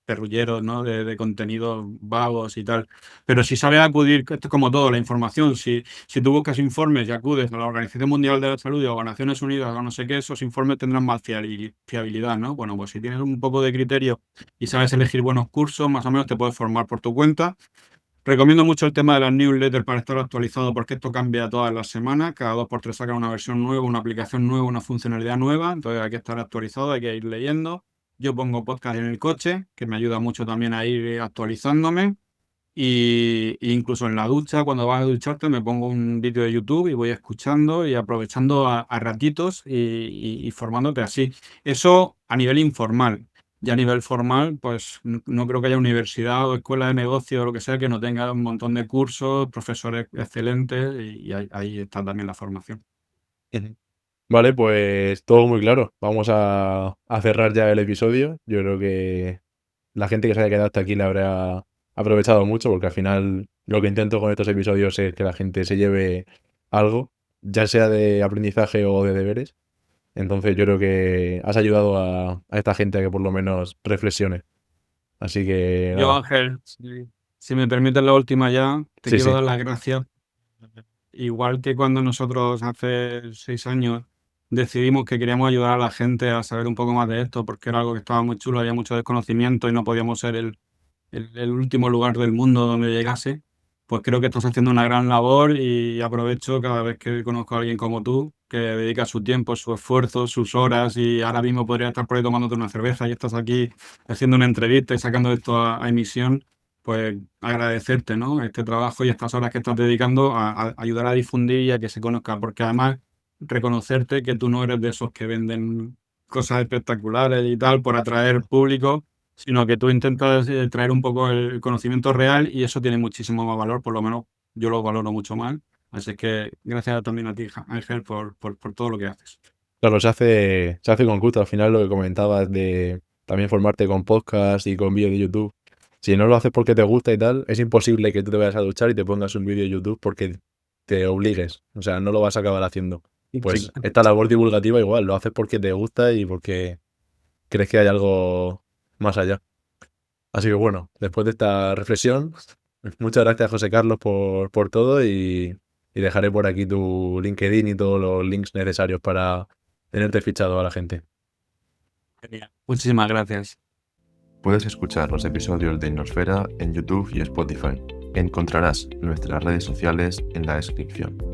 perrulleros, ¿no? De contenidos vagos y tal. Pero si sabes acudir, esto es como todo, la información, si tú buscas informes y acudes a la Organización Mundial de la Salud o a Naciones Unidas o no sé qué, esos informes tendrán más fiabilidad, ¿no? Bueno, pues si tienes un poco de criterio y sabes elegir buenos cursos, más o menos te puedes formar por tu cuenta. Recomiendo mucho el tema de las newsletters para estar actualizado porque esto cambia todas las semanas. Cada 2 por 3 sacan una versión nueva, una aplicación nueva, una funcionalidad nueva. Entonces hay que estar actualizado, hay que ir leyendo. Yo pongo podcast en el coche, que me ayuda mucho también a ir actualizándome. Y incluso en la ducha, cuando vas a ducharte, me pongo un vídeo de YouTube y voy escuchando y aprovechando a ratitos y formándote así. Eso a nivel informal. Y a nivel formal, pues no creo que haya universidad o escuela de negocio o lo que sea que no tenga un montón de cursos, profesores excelentes y ahí está también la formación. Ujú. Vale, pues todo muy claro. Vamos a cerrar ya el episodio. Yo creo que la gente que se haya quedado hasta aquí le habrá aprovechado mucho, porque al final lo que intento con estos episodios es que la gente se lleve algo, ya sea de aprendizaje o de deberes. Entonces yo creo que has ayudado a esta gente a que por lo menos reflexione. Así que Yo, nada, Ángel, si me permites la última ya, te sí, quiero sí, dar las gracias. Igual que cuando nosotros hace 6 años decidimos que queríamos ayudar a la gente a saber un poco más de esto, porque era algo que estaba muy chulo, había mucho desconocimiento y no podíamos ser el último lugar del mundo donde llegase, pues creo que estás haciendo una gran labor y aprovecho cada vez que conozco a alguien como tú, que dedica su tiempo, su esfuerzo, sus horas, y ahora mismo podría estar por ahí tomándote una cerveza y estás aquí haciendo una entrevista y sacando esto a emisión, pues agradecerte, ¿no? Este trabajo y estas horas que estás dedicando a ayudar a difundir y a que se conozca, porque además reconocerte que tú no eres de esos que venden cosas espectaculares y tal por atraer público, sino que tú intentas traer un poco el conocimiento real, y eso tiene muchísimo más valor, por lo menos yo lo valoro mucho más. Así que gracias también a ti, Ángel, por todo lo que haces. Claro, se hace con gusto. Al final lo que comentabas de también formarte con podcast y con vídeos de YouTube. Si no lo haces porque te gusta y tal, es imposible que tú te vayas a duchar y te pongas un vídeo de YouTube porque te obligues. O sea, no lo vas a acabar haciendo. Pues Sí. esta labor divulgativa igual, lo haces porque te gusta y porque crees que hay algo más allá. Así que bueno, después de esta reflexión, muchas gracias José Carlos por todo y dejaré por aquí tu LinkedIn y todos los links necesarios para tenerte fichado a la gente. Genial. Muchísimas gracias. Puedes escuchar los episodios de Innosfera en YouTube y Spotify. Encontrarás nuestras redes sociales en la descripción.